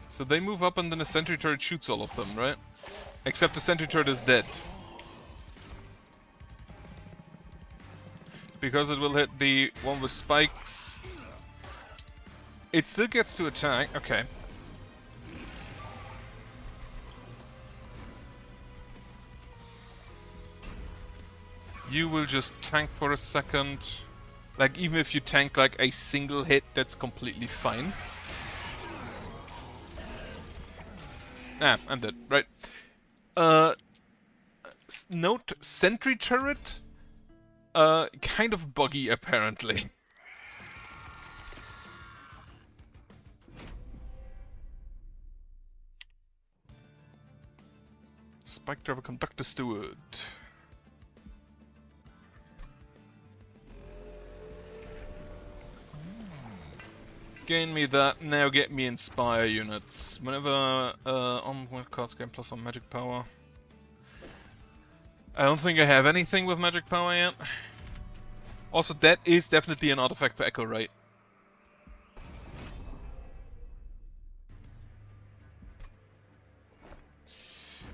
So they move up and then the sentry turret shoots all of them, right? Except the sentry turret is dead. Because it will hit the one with spikes. It still gets to attack. Okay. You will just tank for a second. Like, even if you tank like a single hit, that's completely fine. Ah, I'm dead. Right. Note, sentry turret Kind of buggy, apparently. Spike Driver Conductor Steward. Gain me that, now get me Inspire units. Whenever on cards gain +1 magic power. I don't think I have anything with magic power yet. Also, that is definitely an artifact for Echo, right?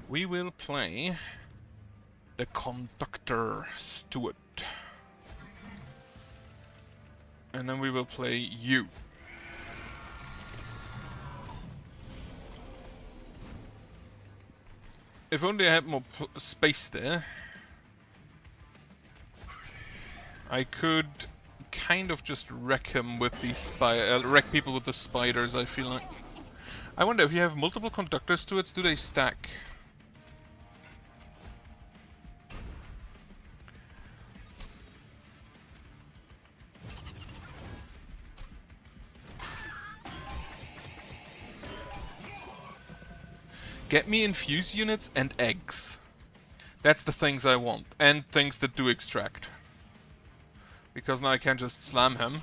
We will play the Conductor Steward. And then we will play you. If only I had more space there, I could kind of just wreck him with these wreck people with the spiders, I feel like. I wonder if you have multiple conductors to it, do they stack? Get me infuse units and eggs. That's the things I want. And things that do extract. Because now I can just slam him.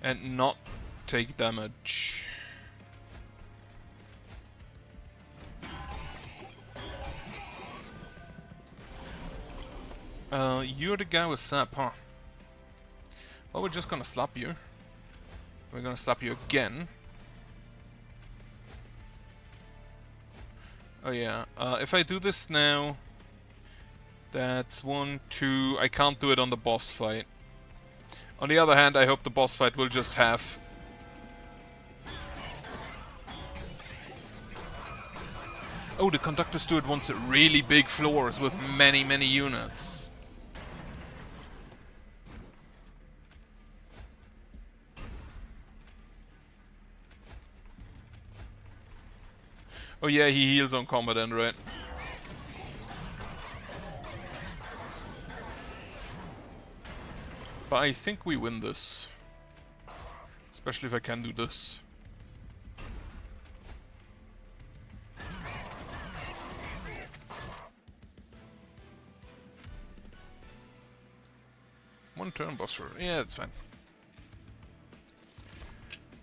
And not take damage. You're the guy with sap, huh? Well, we're just gonna slap you. We're gonna slap you again. Oh yeah, if I do this now, that's 1, 2, I can't do it on the boss fight. On the other hand, I hope the boss fight will just have... Oh, the Conductor Steward wants really big floors with many, many units. Oh yeah, he heals on combat end, right? But I think we win this. Especially if I can do this. One turn boss roll. Yeah, that's fine.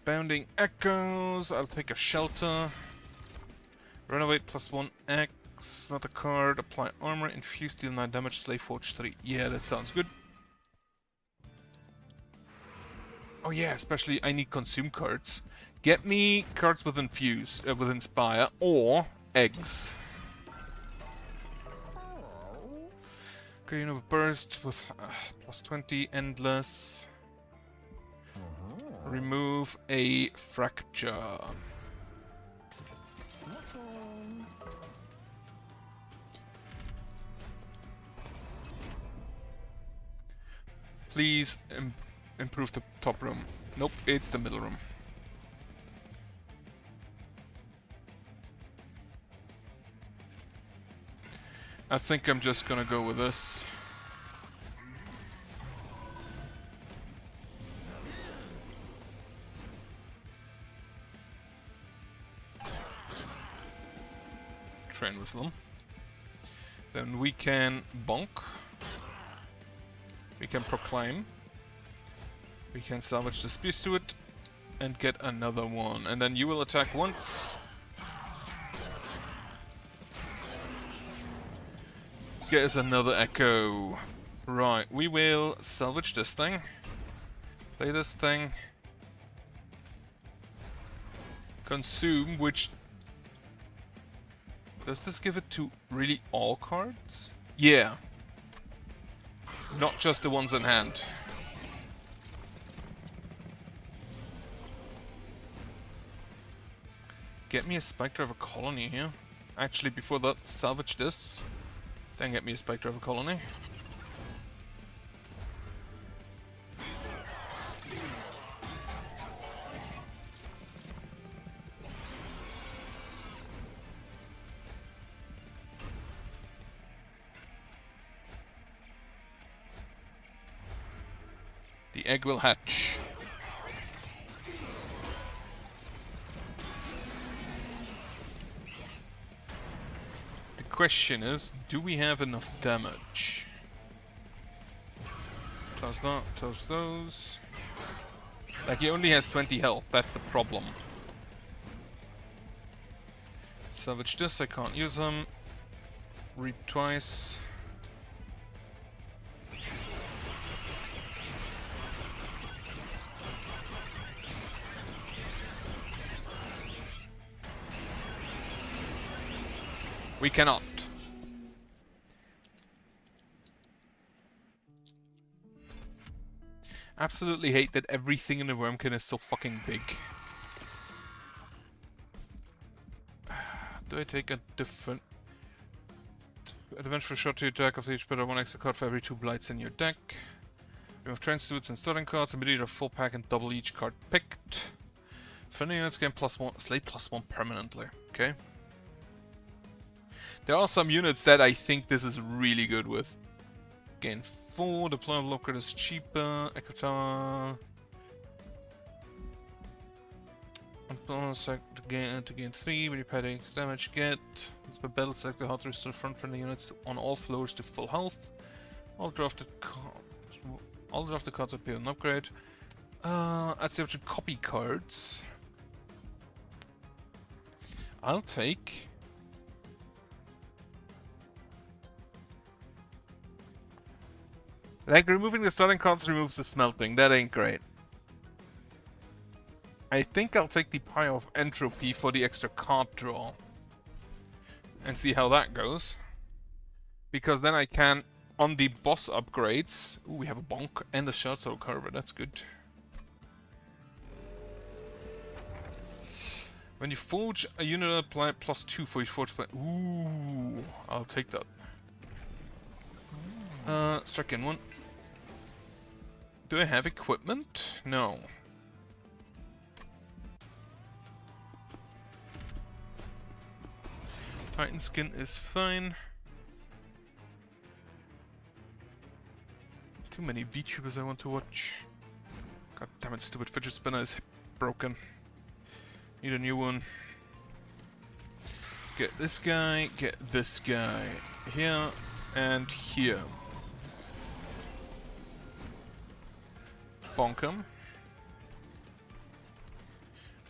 Bounding Echoes. I'll take a Shelter. Renovate +1 X. Not a card. Apply armor. Infuse, deal 9 damage. Slay Forge 3. Yeah, that sounds good. Oh yeah, especially I need consume cards. Get me cards with infuse, with inspire, or eggs. Green of burst with +20, endless. Remove a fracture. Please improve the top room. Nope, it's the middle room. I think I'm just gonna go with this. Train whistle. Then we can bonk. We can proclaim. We can salvage the Spear Steward and get another one. And then you will attack once. Get us another Echo. Right, we will salvage this thing. Play this thing. Consume, which... Does this give it to really all cards? Yeah. Not just the ones in hand. Get me a Spike Driver colony here. Actually, before that, salvage this. Then get me a Spike Driver colony. egg will hatch. The question is, do we have enough damage? Toss that, toss those. Like, he only has 20 health, that's the problem. Salvage this, I can't use him. Reap twice. We cannot. Absolutely hate that everything in the Wormkin is so fucking big. Do I take a different... Advantage for shot to attack of each player, 1 extra card for every 2 blights in your deck. Remove train suits and starting cards, immediately a full pack and double each card picked. Friendly units gain +1, slate +1 permanently. Okay. There are some units that I think this is really good with. Gain 4, deployable upgrade is cheaper, Echo Tower. To gain 3, when you pay the damage get. It's by battle, select the hard to restore front friendly units on all floors to full health. All drafted cards appear on upgrade. I'd say we should copy cards. I'll take... Like, removing the starting cards removes the smelting. That ain't great. I think I'll take the Pyre of Entropy for the extra card draw. And see how that goes. Because then I can, on the boss upgrades... Ooh, we have a Bonk and a Shard Soul Carver. That's good. When you forge a unit, apply +2 for each forge point. Ooh, I'll take that. Strike in 1. Do I have equipment? No. Titan skin is fine. Too many VTubers I want to watch. God damn it, stupid fidget spinner is broken. Need a new one. Get this guy, get this guy. Here and here. Bonk him.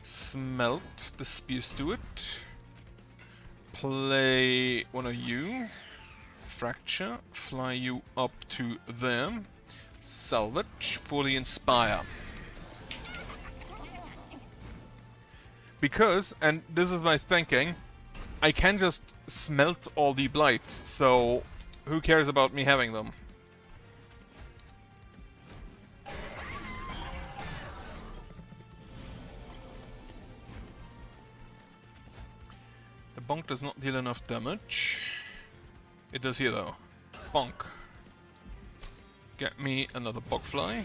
Smelt the Spear Steward. Play one of you. Fracture. Fly you up to them. Salvage for the Inspire. Because, and this is my thinking, I can just smelt all the blights, so who cares about me having them? The bonk does not deal enough damage. It does here though. Bonk. Get me another bogfly.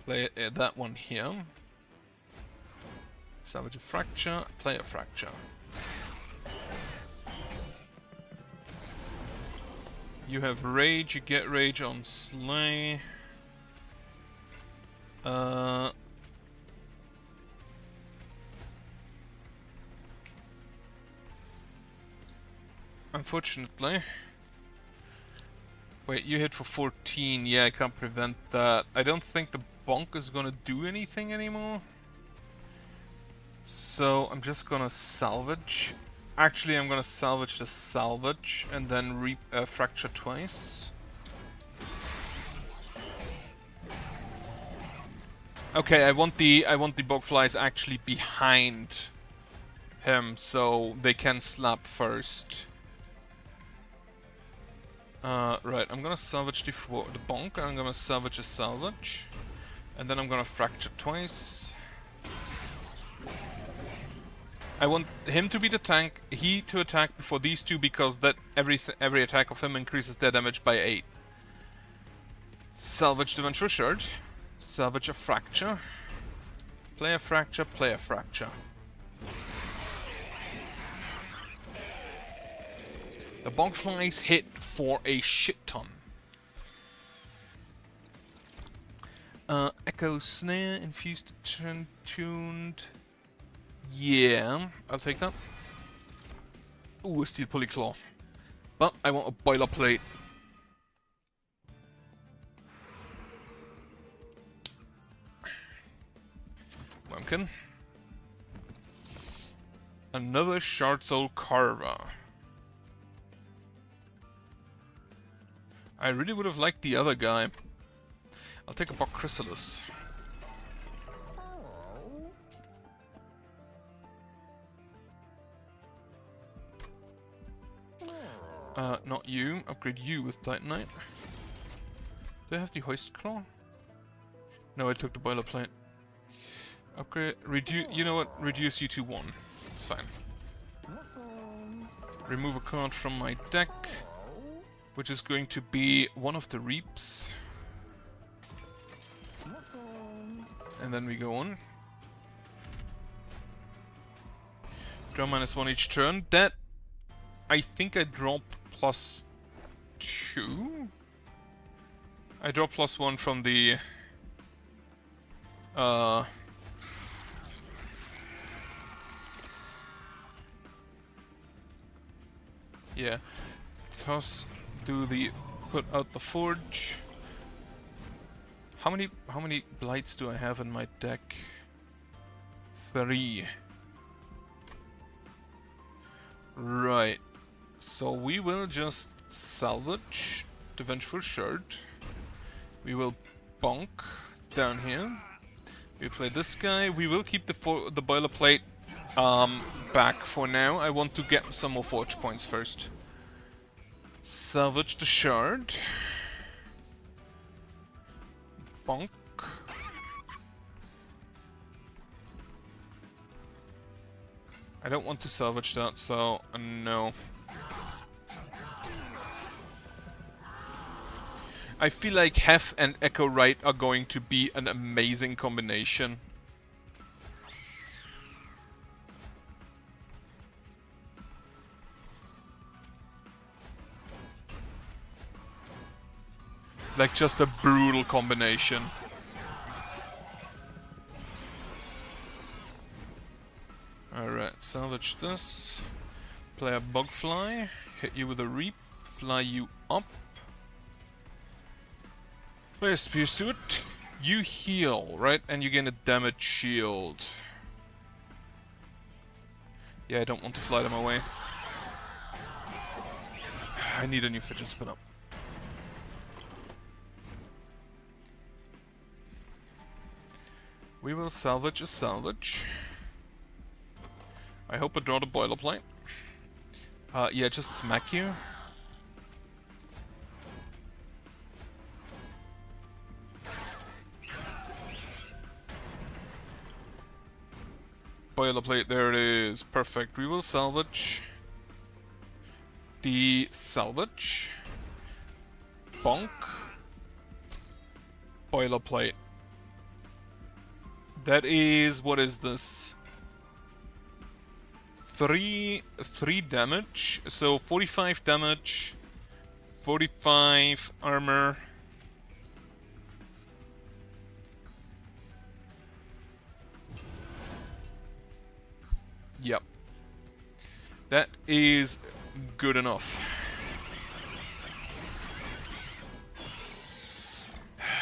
Play that one here. Salvage a fracture, play a fracture. You have rage, you get rage on Slay. Unfortunately. Wait, you hit for 14. Yeah, I can't prevent that. I don't think the bonk is gonna do anything anymore. So I'm just gonna salvage. Actually, I'm gonna salvage the salvage and then fracture twice. Okay, I want the bogflies actually behind him so they can slap first. Right, I'm gonna salvage the bonk, and I'm gonna salvage a salvage. And then I'm gonna fracture twice. I want him to be the tank, he to attack before these two, because that every attack of him increases their damage by 8. Salvage the Vengeful Shard. Salvage a fracture. Play a fracture, play a fracture. The bogflies hit for a shit ton. Echo Snare, infused, tuned. Yeah, I'll take that. Ooh, a Steel Polyclaw. But I want a Boilerplate. Wemkin. Another Shard Soul Carver. I really would have liked the other guy. I'll take a Bog Chrysalis. Not you. Upgrade you with Titanite. Do I have the Hoist Claw? No, I took the Boilerplate. Upgrade, reduce, you know what? Reduce you to 1. It's fine. Remove a card from my deck, which is going to be one of the Reaps. And then we go on. Draw -1 each turn. That, I think I drop +2? I draw +1 from the... yeah. Toss, do the... put out the Forge. How many Blights do I have in my deck? 3. Right. So we will just salvage the Vengeful Shard. We will bonk down here. We play this guy. We will keep the Boilerplate back for now. I want to get some more Forge points first. Salvage the Shard. Bonk. I don't want to salvage that, so no. I feel like Hef and Echo Right are going to be an amazing combination. Like just a brutal combination. Alright, salvage this. Play a Bugfly. Hit you with a Reap. Fly you up. Play a Spear Suit. You heal, right? And you gain a damage shield. Yeah, I don't want to fly them away. I need a new Fidget Spinner. We will salvage a salvage. I hope I draw the Boilerplate. Yeah, just smack you. Boilerplate, there it is. Perfect. We will salvage the salvage. Bonk. Boilerplate. That is, what is this? 3 damage, so 45 damage, 45 armor. Yep. That is good enough.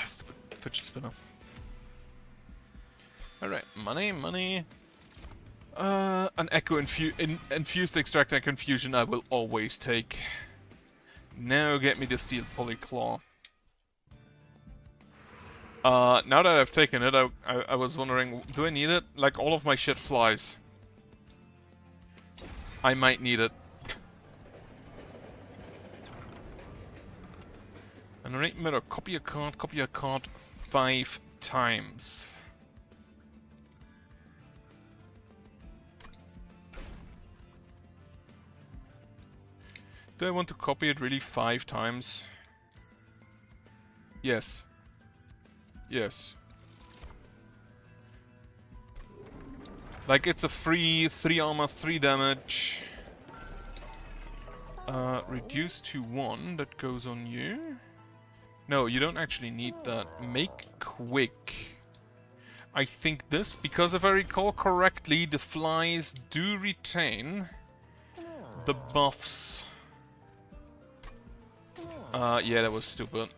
Stupid Fidget Spinner. Alright, money. An Echo infused Extract and Confusion I will always take. Now get me the Steel Polyclaw. Now that I've taken it, I was wondering, do I need it? Like, all of my shit flies. I might need it. An Innate Mirror, copy a card 5 times. Do I want to copy it really 5 times? Yes. Yes. Like, it's a free 3 armor, 3 damage. Reduce to 1, that goes on you. No, you don't actually need that. Make quick. I think this, because if I recall correctly, the flies do retain the buffs. Yeah, that was stupid.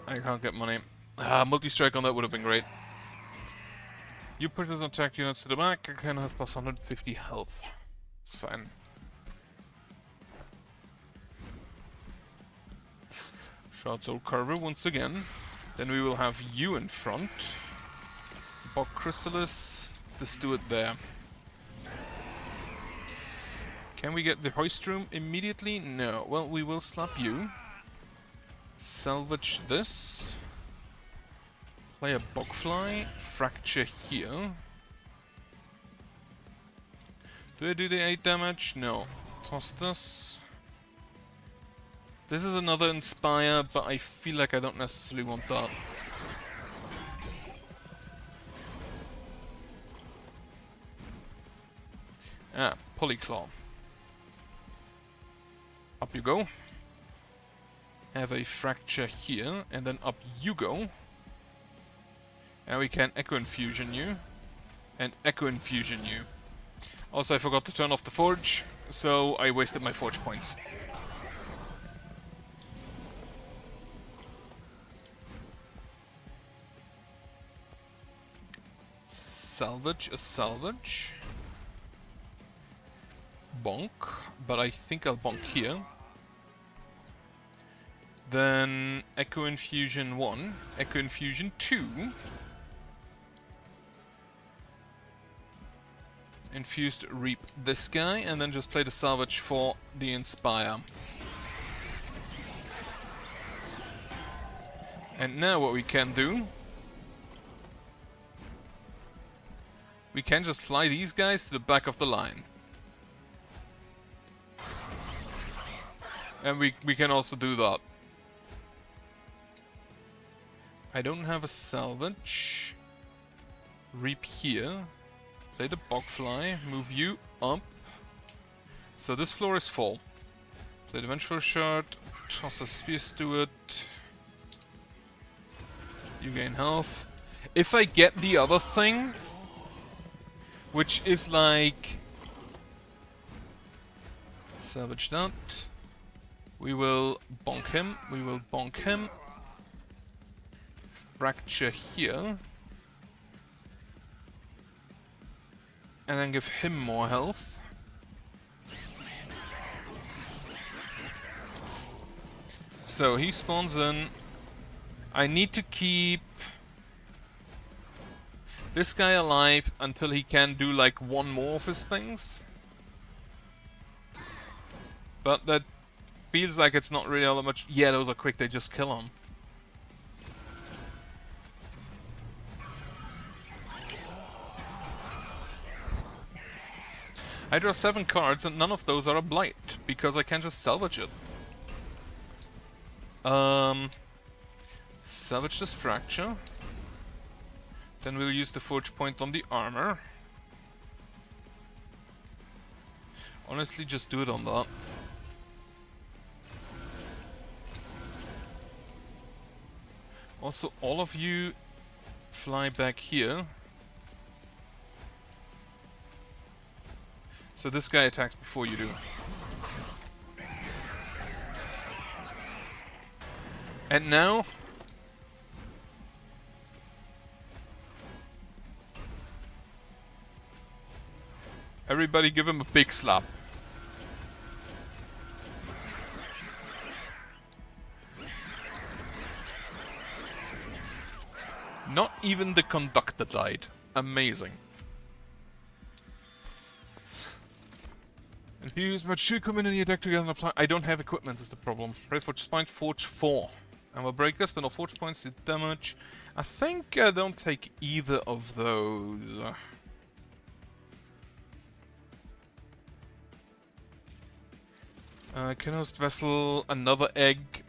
I can't get money. Multi-strike on that would have been great. You push those attack units to the back, I can have plus 150 health. It's fine. Shard Soul Carver once again. Then we will have you in front. Bog Chrysalis, just do it there. Can we get the hoist room immediately? No. Well, we will slap you. Salvage this. Play a Bogfly. Fracture here. Do I do the 8 damage? No. Toss this. This is another Inspire, but I feel like I don't necessarily want that. Polyclaw. Up you go. Have a Fracture here, and then up you go. And we can Echo Infusion you. And Echo Infusion you. Also, I forgot to turn off the Forge, so I wasted my Forge points. Salvage a salvage. Bonk, but I think I'll bonk here. Then Echo Infusion 1, Echo Infusion 2. Infused Reap this guy, and then just play the salvage for the Inspire. And now what we can do... we can just fly these guys to the back of the line. And we can also do that. I don't have a salvage. Reap here. Play the Bogfly. Move you up. So this floor is full. Play the Vengeful Shard. Toss a Spear Steward. You gain health. If I get the other thing, which is like... salvage that. We will bonk him. We will bonk him. Fracture here. And then give him more health. So he spawns in. I need to keep this guy alive until he can do like one more of his things. But that feels like it's not really all that much. Yeah, those are quick, they just kill him. I draw 7 cards and none of those are a blight, because I can just salvage it. Salvage this Fracture. Then we'll use the Forge Point on the armor. Honestly, just do it on that. Also, all of you fly back here. So this guy attacks before you do. And now... everybody give him a big slap. Not even the conductor died. Amazing. Infuse much equipment in your deck together and apply. I don't have equipment is the problem. Red Forge Spine, Forge 4. And we'll break this, but no Forge points to damage. I think I don't take either of those. Canhost Vessel, another egg.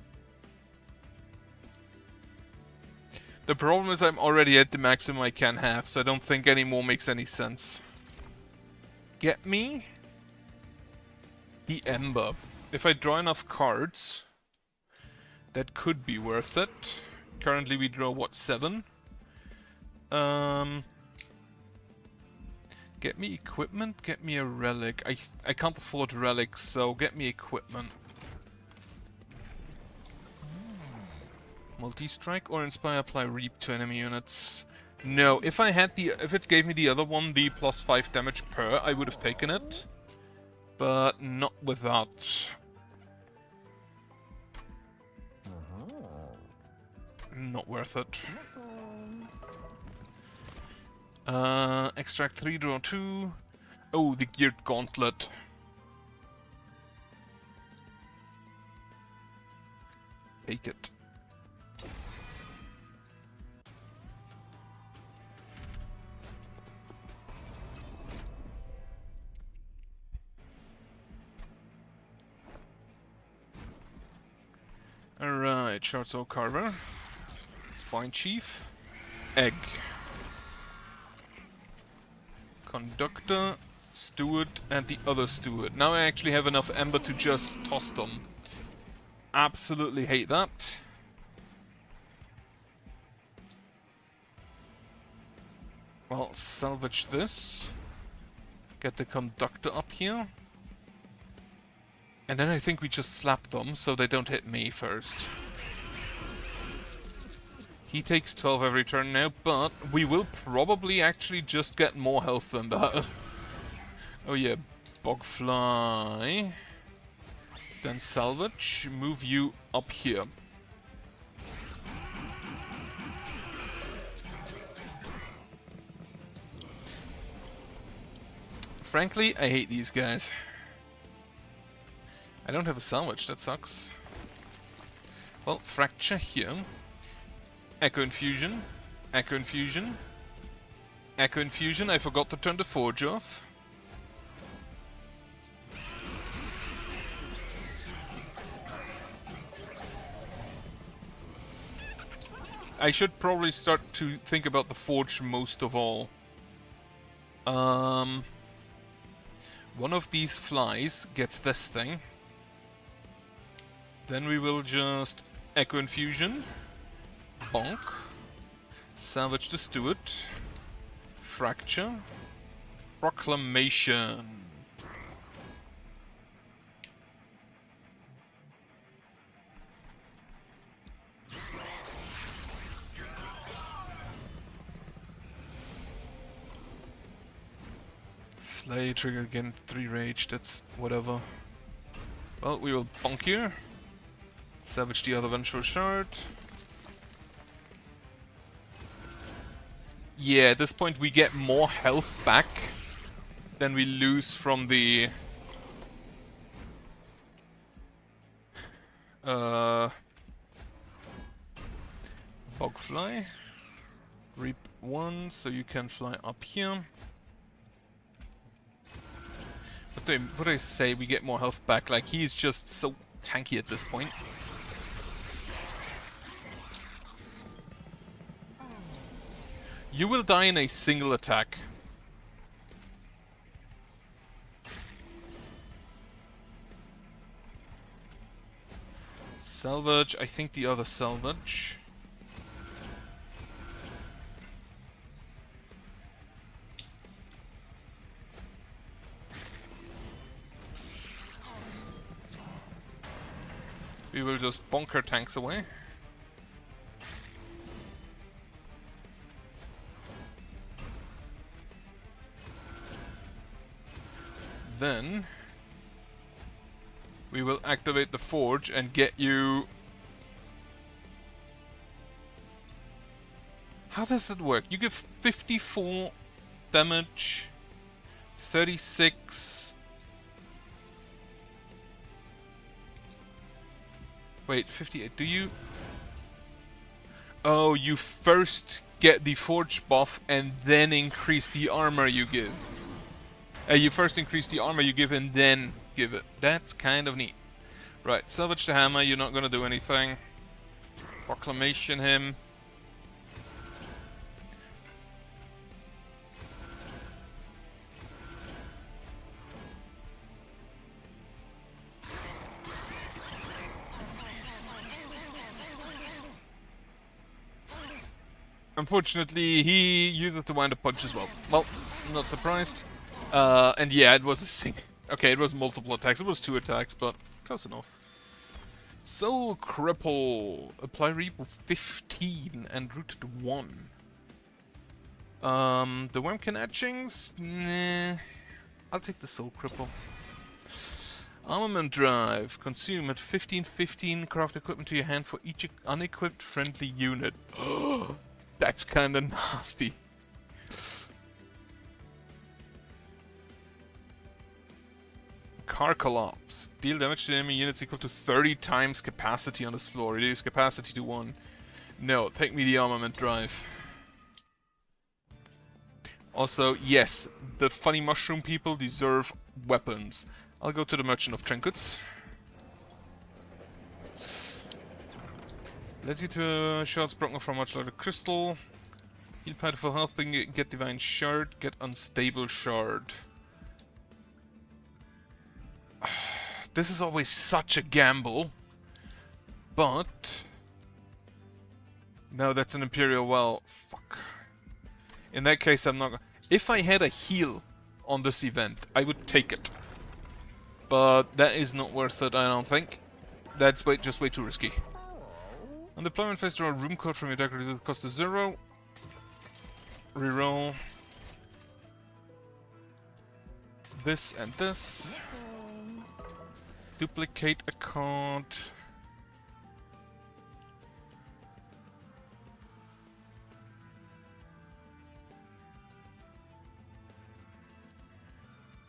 The problem is I'm already at the maximum I can have, so I don't think any more makes any sense. Get me the Ember. If I draw enough cards, That could be worth it. Currently we draw, what, 7? Get me equipment, get me a relic. I can't afford relics, so get me equipment. Multi-strike or inspire, apply reap to enemy units. No, if it gave me the other one, the +5 damage per, I would have taken it. But not with that. Not worth it. Extract 3, draw 2. Oh, the geared gauntlet. Take it. Alright, Short Soul Carver. Spine Chief. Egg. Conductor, Steward, and the other Steward. Now I actually have enough Ember to just toss them. Absolutely hate that. Well, salvage this. Get the Conductor up here. And then I think we just slap them so they don't hit me first. He takes 12 every turn now, but we will probably actually just get more health than that. Oh yeah, Bogfly. Then salvage, move you up here. Frankly, I hate these guys. I don't have a salvage, that sucks. Well, fracture here. Echo Infusion. Echo Infusion. Echo Infusion. I forgot to turn the Forge off. I should probably start to think about the Forge most of all. One of these flies gets this thing. Then we will just Echo Infusion. Bonk. Salvage the Steward. Fracture. Proclamation. Slay, trigger again, 3 rage, that's whatever. Well, we will bonk here. Salvage the other Vengeful Shard. Yeah, at this point we get more health back than we lose from the... Bogfly. Reap 1, so you can fly up here. What do I say? We get more health back. Like, he's just so tanky at this point. You will die in a single attack. Salvage, I think the other salvage. We will just bonk her tanks away. Then we will activate the Forge and get you... How does it work? You give 54 damage, 36... Wait, 58, do you... Oh, you first get the Forge buff and then increase the armor you give. You first increase the armor you give and then give it. That's kind of neat. Right, salvage the hammer, you're not gonna do anything. Proclamation him. Unfortunately, he uses the wind-up punch as well. Well, I'm not surprised. And yeah, it was a okay, it was multiple attacks. It was 2 attacks, but close enough. Soul Cripple. Apply Reboot 15 and route to 1. The Wormkin Etchings? Nah. I'll take the Soul Cripple. Armament Drive. Consume at 15/15 craft equipment to your hand for each unequipped friendly unit. That's kinda nasty. Car Collapse. Deal damage to enemy units equal to 30 times capacity on this floor. Reduce capacity to 1. No, take me the Armament Drive. Also, yes, the funny mushroom people deserve weapons. I'll go to the Merchant of Trinkets. Lets you to shards broken from much larger crystal. Heal pad for health, get Divine Shard, get Unstable Shard. This is always such a gamble. But... no, that's an Imperial Well. Fuck. In that case, I'm not gonna... if I had a heal on this event, I would take it. But that is not worth it, I don't think. That's just way too risky. On deployment phase, draw a room code from your deck, reduce the cost to 0. Reroll. This and this. Duplicate a card.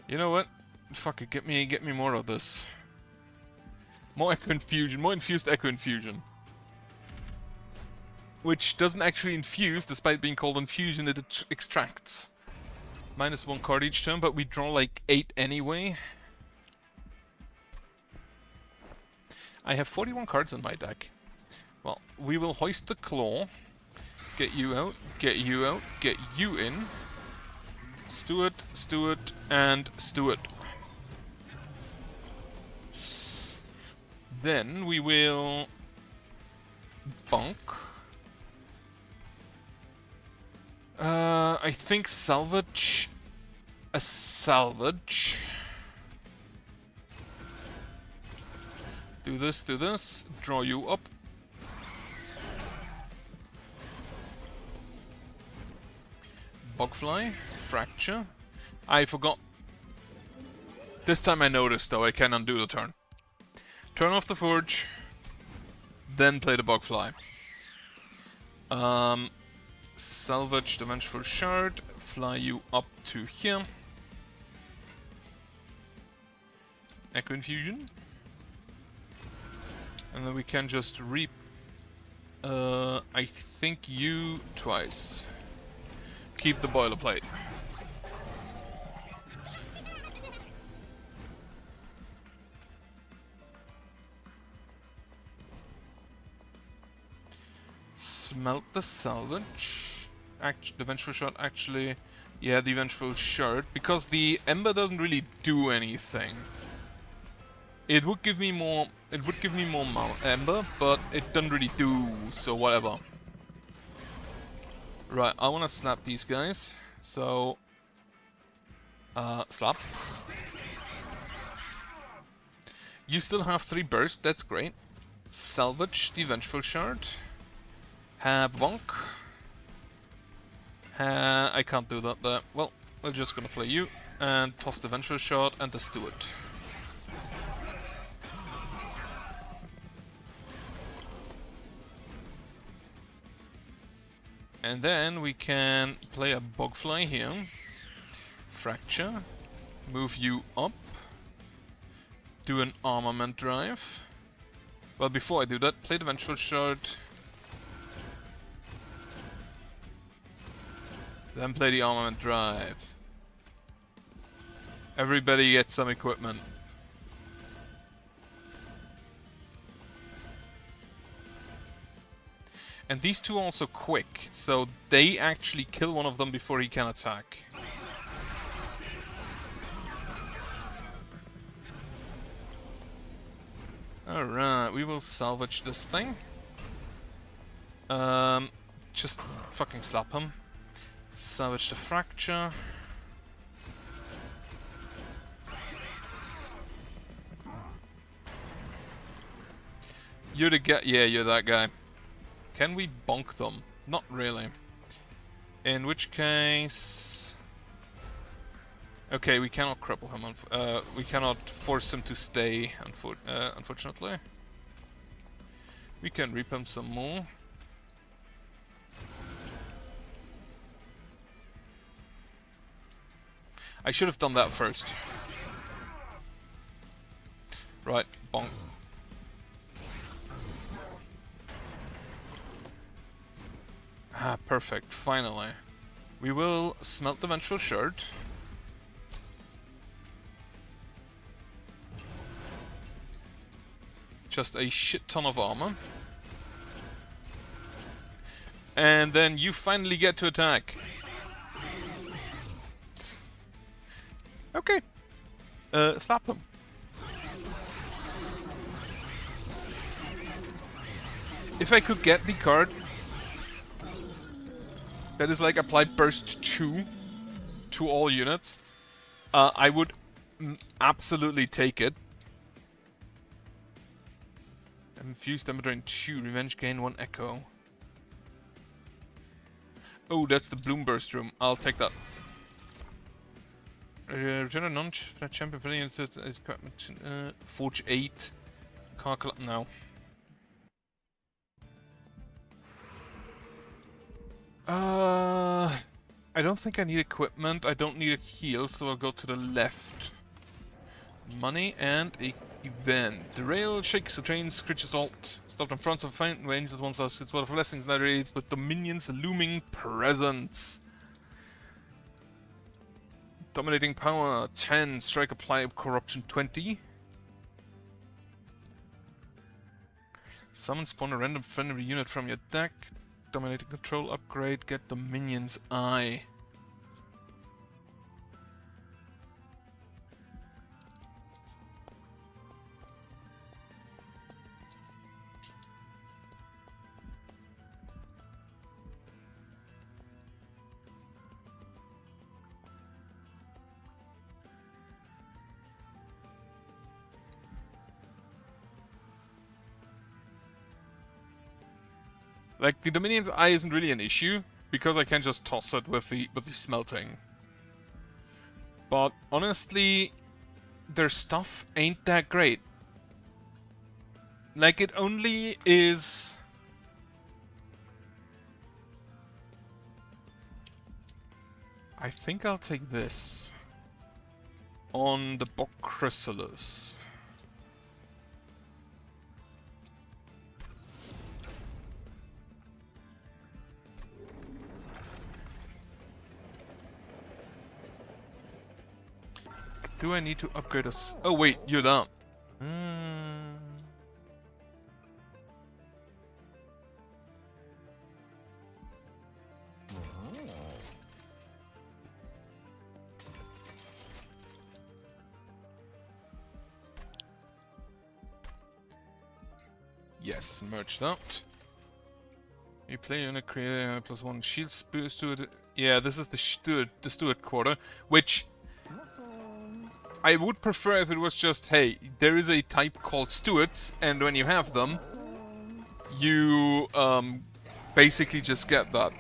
You know what? Fuck it, get me more of this. More Echo Infusion, more infused Echo Infusion. Which doesn't actually infuse, despite being called infusion, it extracts. -1 card each turn, but we draw like 8 anyway. I have 41 cards in my deck. Well, we will hoist the claw. Get you out, get you out, get you in. Stewart, and Stewart. Then we will bonk. I think salvage. A salvage. Do this, draw you up. Bogfly, fracture. I forgot. This time I noticed though, I can undo the turn. Turn off the forge, then play the Bogfly. Salvage the Vengeful Shard, fly you up to here. Echo Infusion. And then we can just reap, I think you twice. Keep the boilerplate. Smelt the salvage. The Vengeful Shard actually... yeah, the Vengeful Shard. Because the Ember doesn't really do anything. It would give me more... it would give me more Ember, but it doesn't really do, so whatever. Right, I wanna slap these guys. So... slap. You still have 3 bursts, that's great. Salvage the Vengeful Shard. Have bonk. I can't do that there. Well, we're just gonna play you and toss the Vengeful Shard and the Steward. And then we can play a Bogfly here. Fracture. Move you up. Do an Armament Drive. Well, before I do that, play the Vengeful Shard. Then play the Armament Drive. Everybody gets some equipment. And these two are also quick, so they actually kill one of them before he can attack. Alright, we will salvage this thing. Just fucking slap him. Salvage the fracture. You're the guy. Yeah, you're that guy. Can we bonk them? Not really. In which case... Okay, we cannot cripple him. We cannot force him to stay, unfortunately. We can reap him some more. I should have done that first. Right, bonk. Ah, perfect, finally. We will smelt the Vengeful Shard. Just a shit ton of armor. And then you finally get to attack. Okay. Slap him. If I could get the card that is like apply burst 2 to all units, I would absolutely take it. Infused damage drain 2, revenge gain 1 echo. Oh, that's the Bloom Burst room. I'll take that. Return a non-champion for the Forge 8. Calculate now. I don't think I need equipment. I don't need a heal, so I'll go to the left. Money and a event. The rail shakes the train, screeches halt. Stopped in front of a fountain range as one says it's one of blessings that reads, but Dominion's looming presence. Dominating power 10, strike apply corruption 20. Summon spawn a random friendly unit from your deck. Dominating control upgrade, get Dominion's eye. Like, the Dominion's Eye isn't really an issue, because I can just toss it with the smelting. But honestly, their stuff ain't that great. Like, it only is... I think I'll take this. On the Bok Chrysalis. Do I need to upgrade us? Oh wait, you're down. Yes, merge that. You play unit create +1 shield steward. Yeah, this is the steward quarter, which I would prefer if it was just, hey, there is a type called stewards, and when you have them, you basically just get that.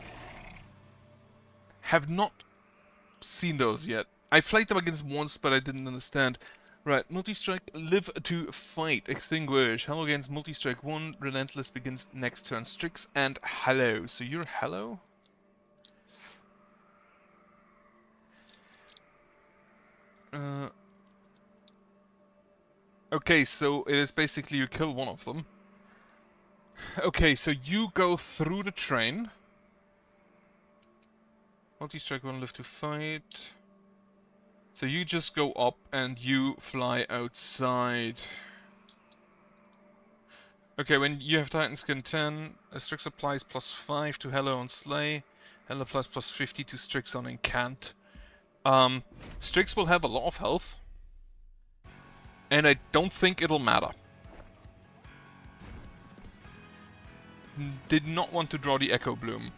Have not seen those yet. I played them against once, but I didn't understand. Right, multi-strike, live to fight, extinguish. Hello against multi-strike 1, relentless begins next turn. Strix and hello. So you're hello? Okay, so it is basically you kill one of them. Okay, so you go through the train. Multi-strike 1, live to fight. So you just go up and you fly outside. Okay, when you have Titan Skin 10, Strix applies +5 to Hello on Slay. Hello applies +50 to Strix on Incant. Strix will have a lot of health. And I don't think it'll matter. Did not want to draw the Echo Bloom.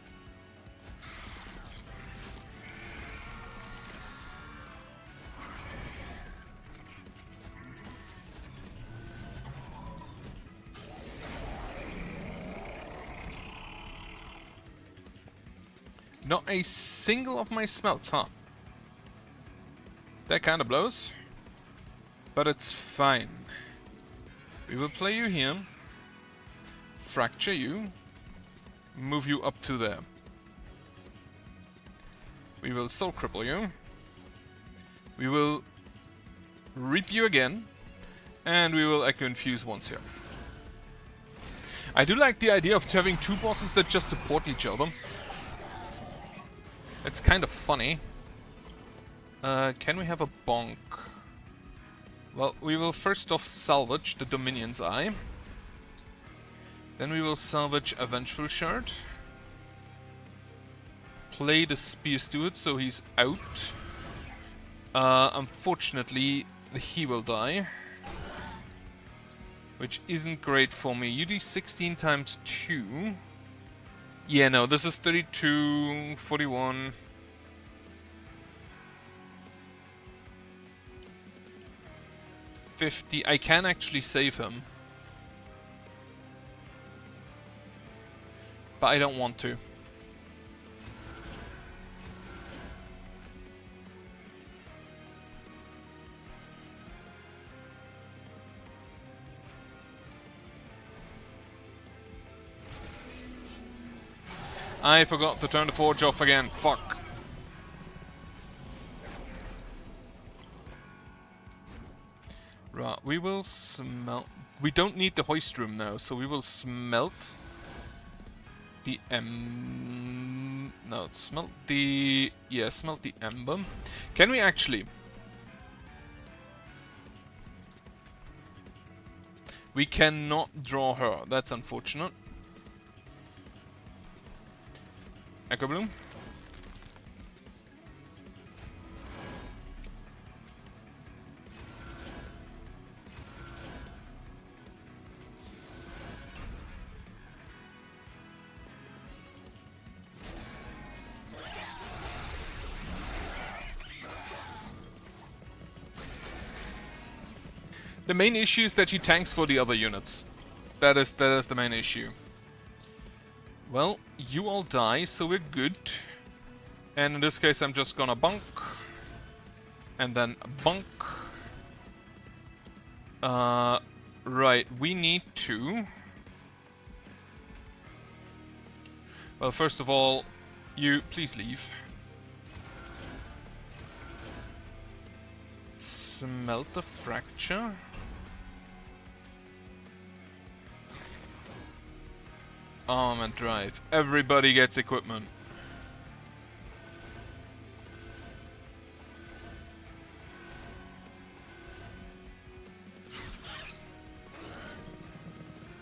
Not a single of my smelts, huh? That kind of blows. But it's fine. We will play you here. Fracture you. Move you up to there. We will soul cripple you. We will reap you again. And we will echo infuse once here. I do like the idea of having two bosses that just support each other. It's kind of funny. Can we have a bonk? Well, we will first off salvage the Dominion's Eye. Then we will salvage a Vengeful Shard. Play the Spear Steward so he's out. Unfortunately, he will die. Which isn't great for me. You do 16 times 2. Yeah, no, this is 32, 41. 50. I can actually save him. But I don't want to. I forgot to turn the forge off again. Fuck. Right, we will smelt... We don't need the hoist room now, so we will smelt the no, smelt the... Yeah, smelt the ember. Can we actually... We cannot draw her. That's unfortunate. Echo Bloom. The main issue is that she tanks for the other units. That is the main issue. Well, you all die, so we're good. And in this case, I'm just gonna bonk. And then bonk. Right, we need to... Well, first of all, you please leave. Smelt the fracture. Armament drive. Everybody gets equipment.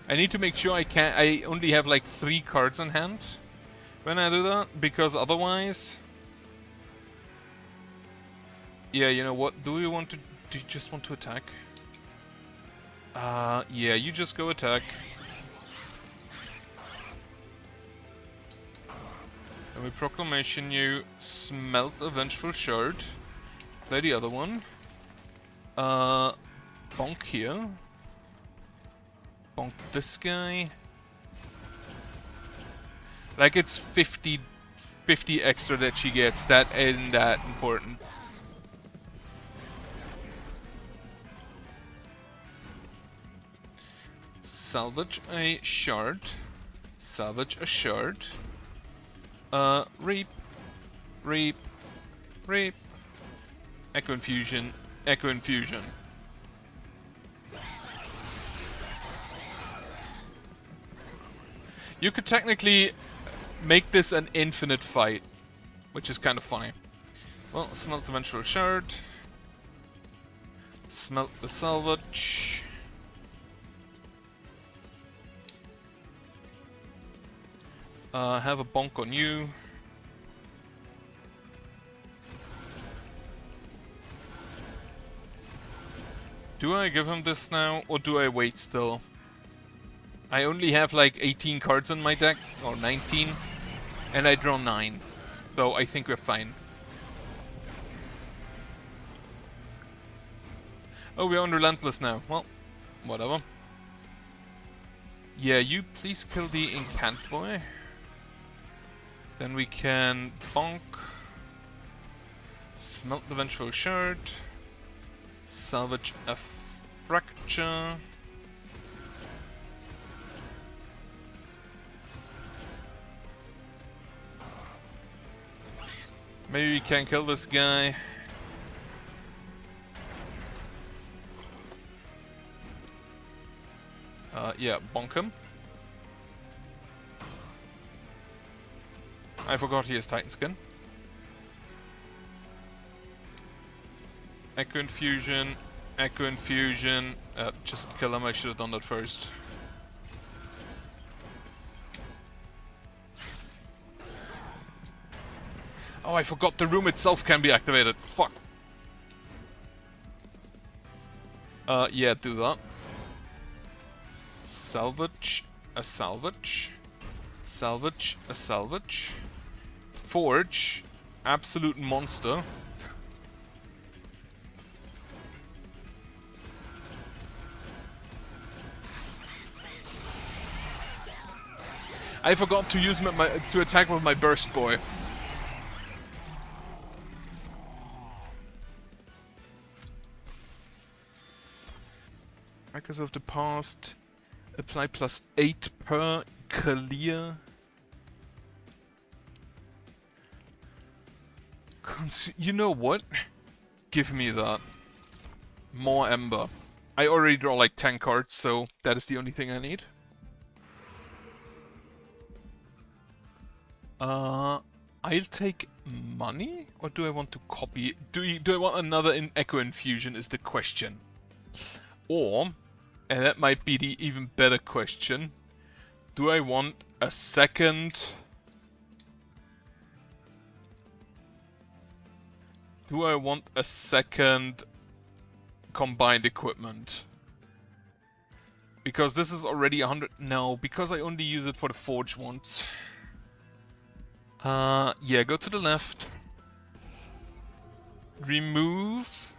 I need to make sure I only have like 3 cards in hand when I do that, because otherwise... Yeah, you know what? Do you just want to attack? Yeah, you just go attack. And we proclamation you smelt a Vengeful Shard. Play the other one. Bonk here. Bonk this guy. Like it's 50 extra that she gets. That isn't that important. Salvage a shard. Salvage a shard. Reap. Reap. Reap. Echo Infusion. Echo Infusion. You could technically make this an infinite fight, which is kind of funny. Well, smelt the Vengeful Shard. Smelt the Salvage. Have a bonk on you. Do I give him this now, or do I wait still? I only have like 18 cards in my deck, or 19, and I draw 9. So I think we're fine. Oh, we're on Relentless now. Well, whatever. Yeah, you please kill the Incant Boy. Then we can bonk. Smelt the Vengeful Shard. Salvage a Fracture. Maybe we can kill this guy. Yeah, bonk him. I forgot he has Titan Skin. Echo Infusion. Echo Infusion. Just kill him, I should have done that first. Oh, I forgot the room itself can be activated. Fuck. Yeah, do that. Salvage. A salvage. Salvage. A salvage. Forge. Absolute monster. I forgot to use to attack with my Burst Boy. Echoes of the Past. Apply +8 per clear. You know what? Give me that. More Ember. I already draw like 10 cards, so that is the only thing I need. I'll take money, or do I want to copy? Do I want another Echo Infusion is the question. Or, and that might be the even better question, do I want a second... Do I want a second combined equipment? Because this is already 100... No, because I only use it for the Forge once. Yeah, go to the left. Remove...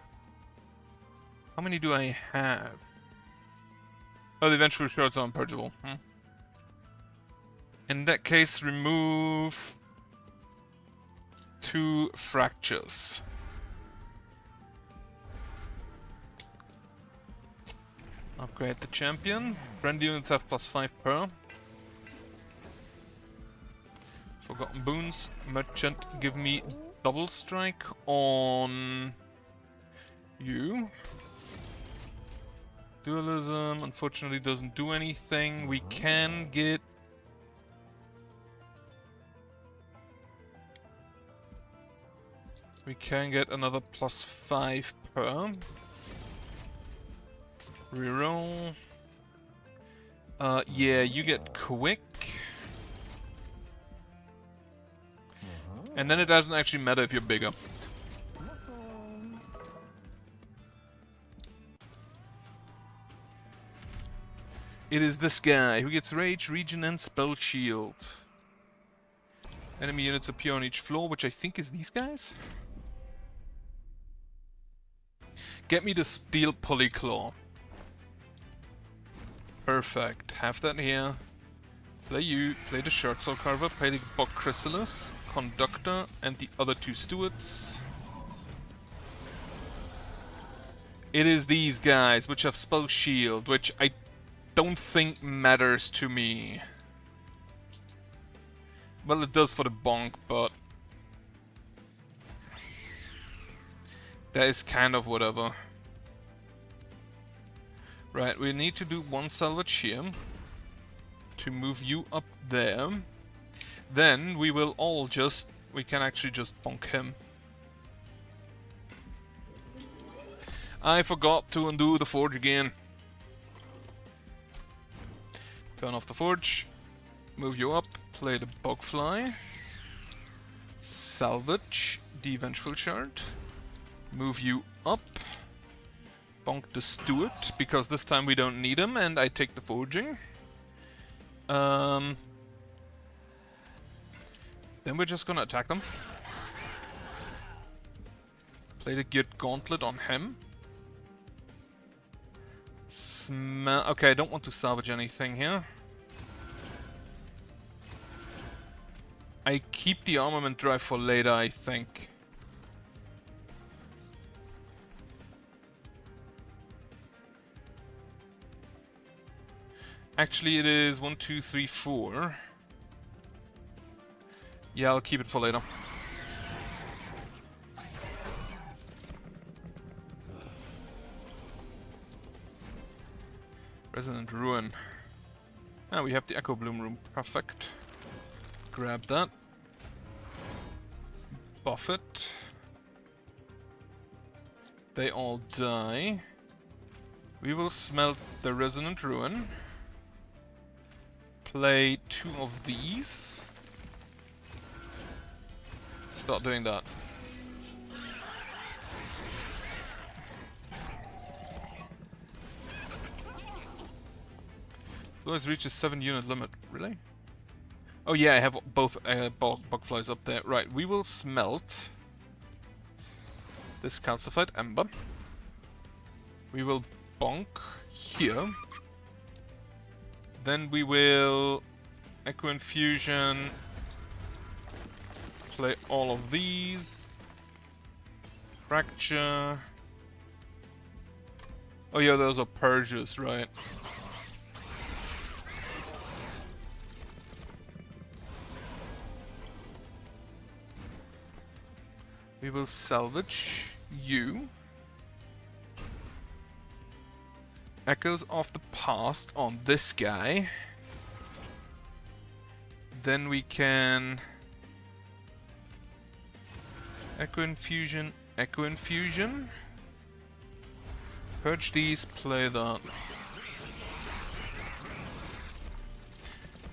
How many do I have? Oh, the Vengeful Shards are unpurgeable. In that case, remove 2 fractures. Upgrade the champion. Brand units have +5 per. Forgotten boons. Merchant, give me double strike on you. Dualism unfortunately doesn't do anything. We can get... We can get another +5 per. Reroll. Yeah, you get quick. And then it doesn't actually matter if you're bigger. It is this guy who gets Rage, Regen, and Spell Shield. Enemy units appear on each floor, which I think is these guys. Get me the Steel Polyclaw. Perfect. Have that here. Play you, play the Shardsoul Carver, play the Bog Chrysalis, Conductor, and the other 2 Stewards. It is these guys, which have Spell Shield, which I don't think matters to me. Well, it does for the bonk, but that is kind of whatever. Right, we need to do 1 salvage here to move you up there. Then we will all just... We can actually just bonk him. I forgot to undo the Forge again. Turn off the Forge. Move you up. Play the Bogfly. Salvage the Vengeful Shard. Move you up. Bonk the Steward, because this time we don't need him, and I take the Forging. Then we're just gonna attack them. Play the Geared Gauntlet on him. Okay, I don't want to salvage anything here. I keep the armament drive for later, I think. Actually, it is 1, 2, 3, 4. Yeah, I'll keep it for later. Resonant Ruin. Ah, we have the Echo Bloom room. Perfect. Grab that. Buff it. They all die. We will smelt the Resonant Ruin. Play 2 of these. Start doing that. Floors reaches 7-unit limit. Really? Oh yeah, I have both bug flies up there. Right, we will smelt this calcified ember. We will bonk here. Then we will Echo Infusion. Play all of these. Fracture. Oh yeah, those are purges, right? We will salvage you. Echoes of the Past on this guy. Then we can Echo Infusion, Echo Infusion. Purge these, play that.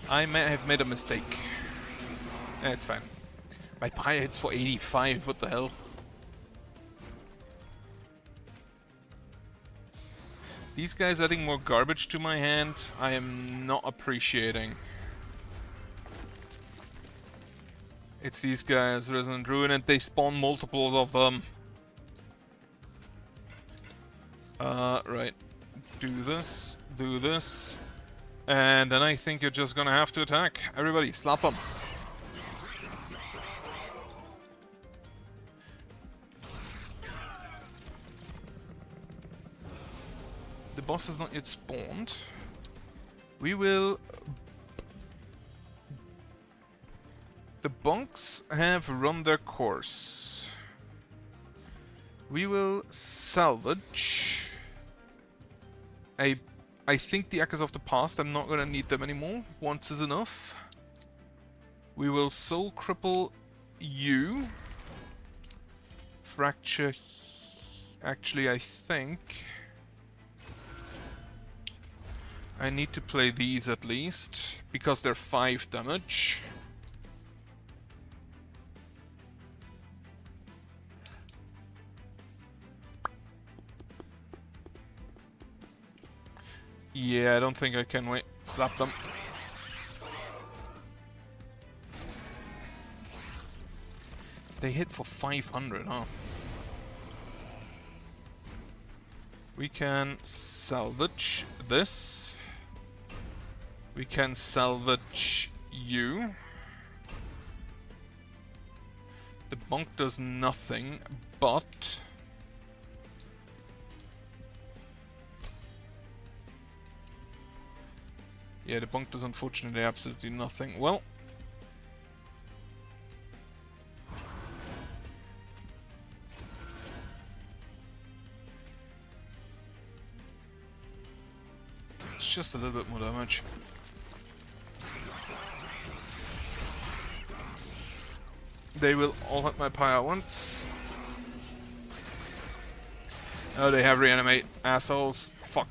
I may have made a mistake. It's fine. My pie hits for 85, what the hell? These guys adding more garbage to my hand, I am not appreciating. It's these guys, Resonant Ruin, and they spawn multiples of them. Right. Do this, and then I think you're just gonna have to attack. Everybody, slap them. The boss is not yet spawned. We will... The bunks have run their course. We will salvage... I think the Echoes of the Past, I'm not gonna need them anymore. Once is enough. We will soul cripple you. Fracture... Actually, I think... I need to play these at least, because they're 5 damage. Yeah, I don't think I can wait. Slap them. They hit for 500, huh? We can salvage this. We can salvage you. The bonk does nothing, but... Yeah, the bonk does unfortunately absolutely nothing. Well... It's just a little bit more damage. They will all hit my pie at once. Oh, they have reanimate. Assholes. Fuck.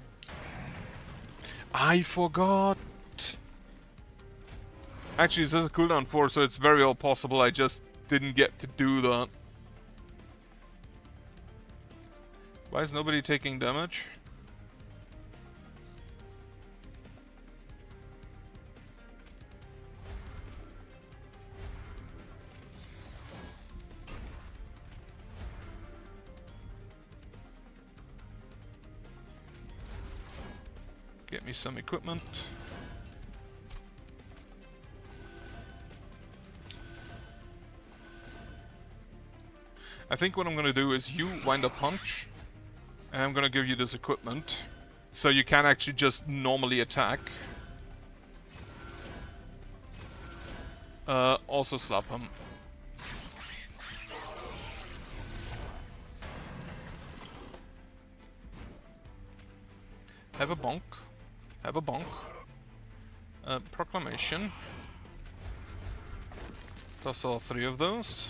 I forgot. Actually, this is a cooldown 4, so it's very well possible I just didn't get to do that. Why is nobody taking damage? Get me some equipment. I think what I'm gonna do is you wind up punch, and I'm gonna give you this equipment, so you can actually just normally attack. Also slap him. Have a bonk. Have a bonk. Proclamation. Plus all 3 of those.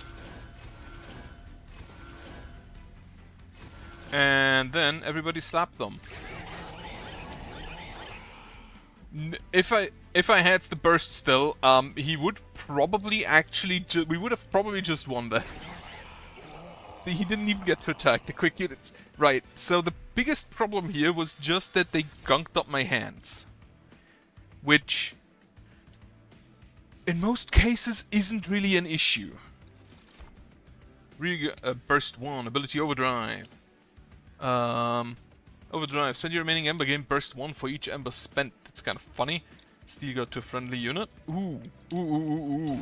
And then everybody slap them. If I had the burst still, he would probably actually we would have probably just won that. He didn't even get to attack the quick units. Right, so the biggest problem here was just that they gunked up my hands. Which, in most cases, isn't really an issue. Burst 1, ability overdrive. Overdrive, spend your remaining Ember gain, burst 1 for each Ember spent. It's kind of funny. Steal go to a friendly unit. Ooh, ooh, ooh, ooh, ooh.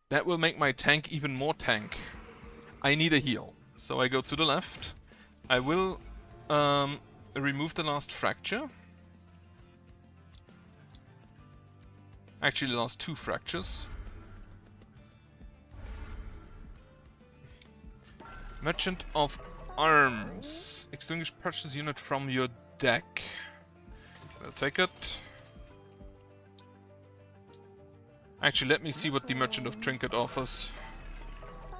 That will make my tank even more tank. I need a heal. So I go to the left. I will remove the last fracture. Actually, the last 2 fractures. Merchant of Arms. Extinguish purchase unit from your deck. I'll take it. Actually, let me see what the Merchant of Trinket offers.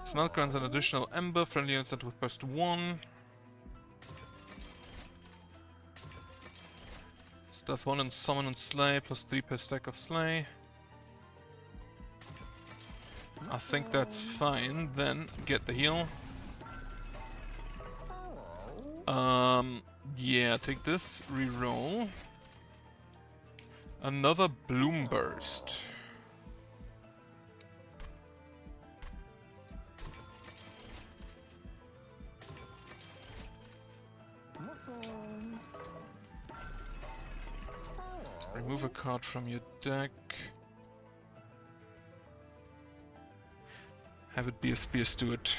Smelt grants an additional Ember. Friendly units with burst 1. Stealth 1 and Summon and Slay. Plus 3 per stack of Slay. I think that's fine. Then get the heal. Yeah, take this. Reroll. Another Bloom Burst. Remove a card from your deck. Have it be a Spear Steward.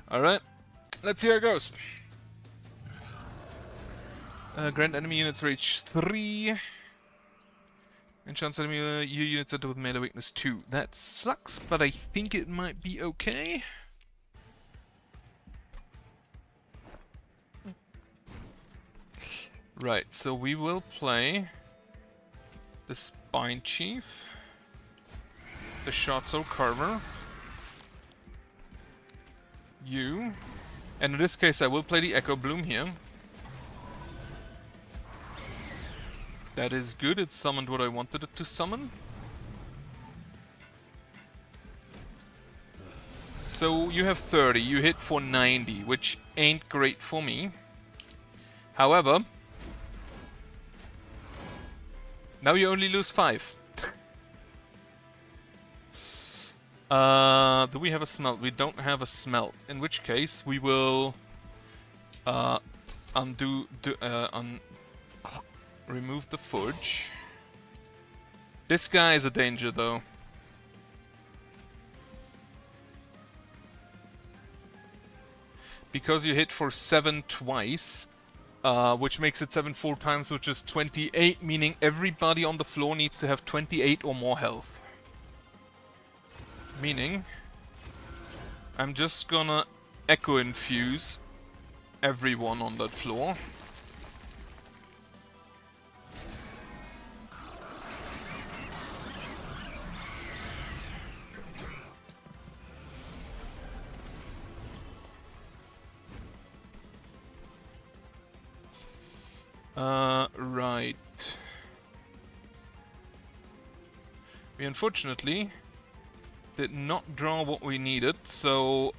Alright, let's see how it goes. Grant enemy units rage 3. Enchant enemy your units enter with melee weakness 2. That sucks, but I think it might be okay. Right, so we will play the Spine Chief, the Shot Soul Carver, you, and in this case I will play the Echo Bloom here. That is good, it summoned what I wanted it to summon. So you have 30, you hit for 90, which ain't great for me. However, now you only lose 5. Do we have a smelt? We don't have a smelt. In which case, we will remove the fudge. This guy is a danger, though. Because you hit for 7 twice, which makes it 7 4 times, which is 28, meaning everybody on the floor needs to have 28 or more health. Meaning, I'm just gonna Echo Infuse everyone on that floor. Right. We unfortunately did not draw what we needed, so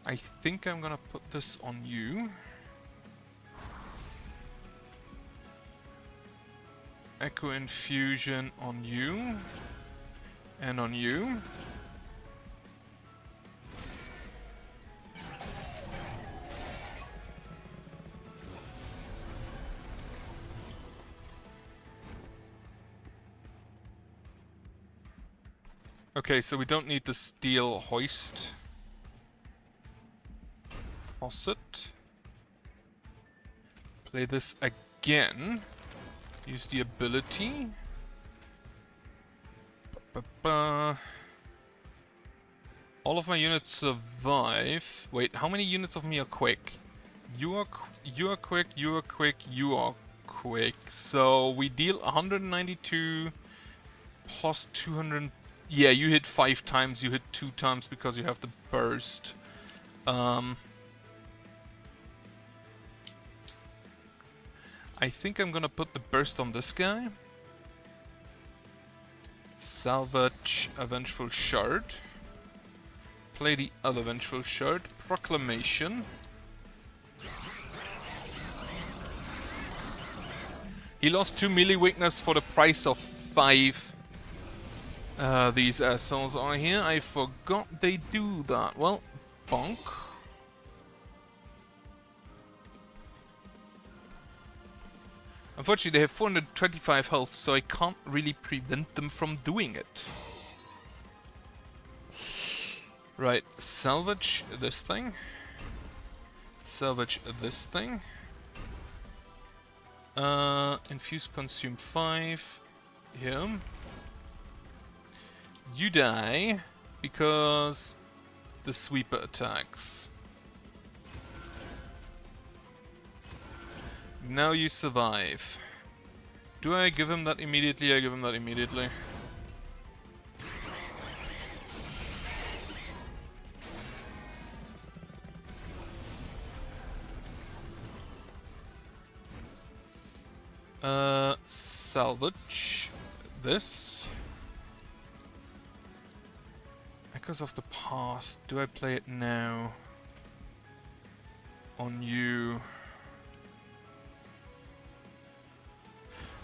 I think I'm gonna put this on you. Echo Infusion on you. And on you. Okay, so we don't need the steel hoist. Faucet. Play this again. Use the ability. All of my units survive. Wait, how many units of me are quick? You are quick, you are quick, you are quick. So we deal 192 plus 200. Yeah, you hit 5 times, you hit 2 times because you have the burst. I think I'm gonna put the burst on this guy. Salvage a Vengeful Shard. Play the other Vengeful Shard. Proclamation. He lost 2 melee weakness for the price of 5. These assholes are here. I forgot they do that. Well, bonk. Unfortunately, they have 425 health, so I can't really prevent them from doing it. Right, salvage this thing. Salvage this thing. Infuse, consume 5. Here. You die because the sweeper attacks. Now you survive. Do I give him that immediately? I give him that immediately. Salvage this. Echoes of the Past. Do I play it now? On you.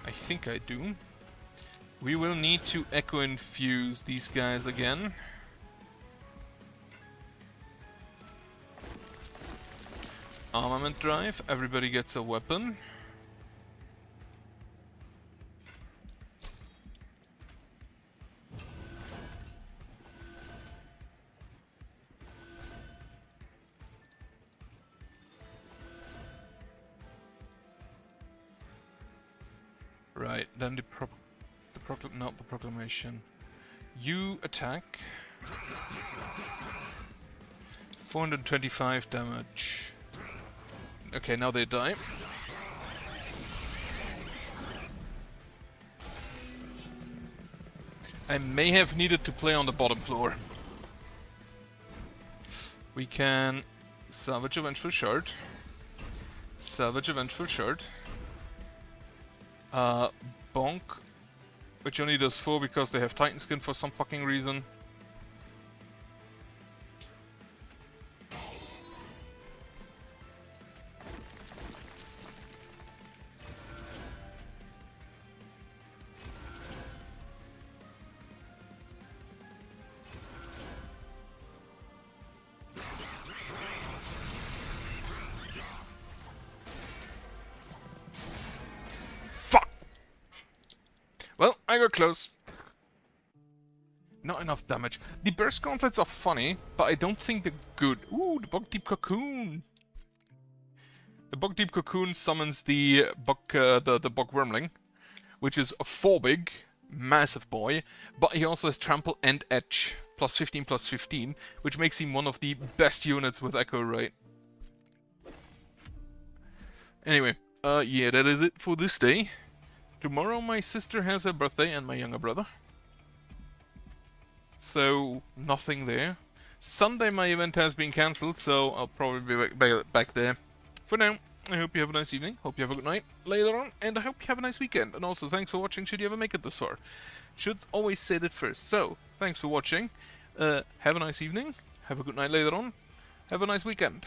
I think I do. We will need to Echo Infuse these guys again. Armament drive. Everybody gets a weapon. Right, then the proclamation. You attack. 425 damage. Okay, now they die. I may have needed to play on the bottom floor. We can salvage a Vengeful Shard. Salvage a Vengeful Shard. Bonk, which only does 4 because they have Titan Skin for some fucking reason. Well, I got close. Not enough damage. The burst gauntlets are funny, but I don't think they're good. Ooh, the Bog Deep Cocoon. The Bog Deep Cocoon summons the Bog Wormling, which is a 4 big, massive boy, but he also has Trample and Edge, plus 15, which makes him one of the best units with Echo Ray. Anyway, yeah, that is it for this day. Tomorrow my sister has her birthday and my younger brother. So, nothing there. Sunday my event has been cancelled, so I'll probably be back there. For now, I hope you have a nice evening, hope you have a good night later on, and I hope you have a nice weekend. And also, thanks for watching should you ever make it this far. Should always say that first. So, thanks for watching. Have a nice evening, have a good night later on, have a nice weekend.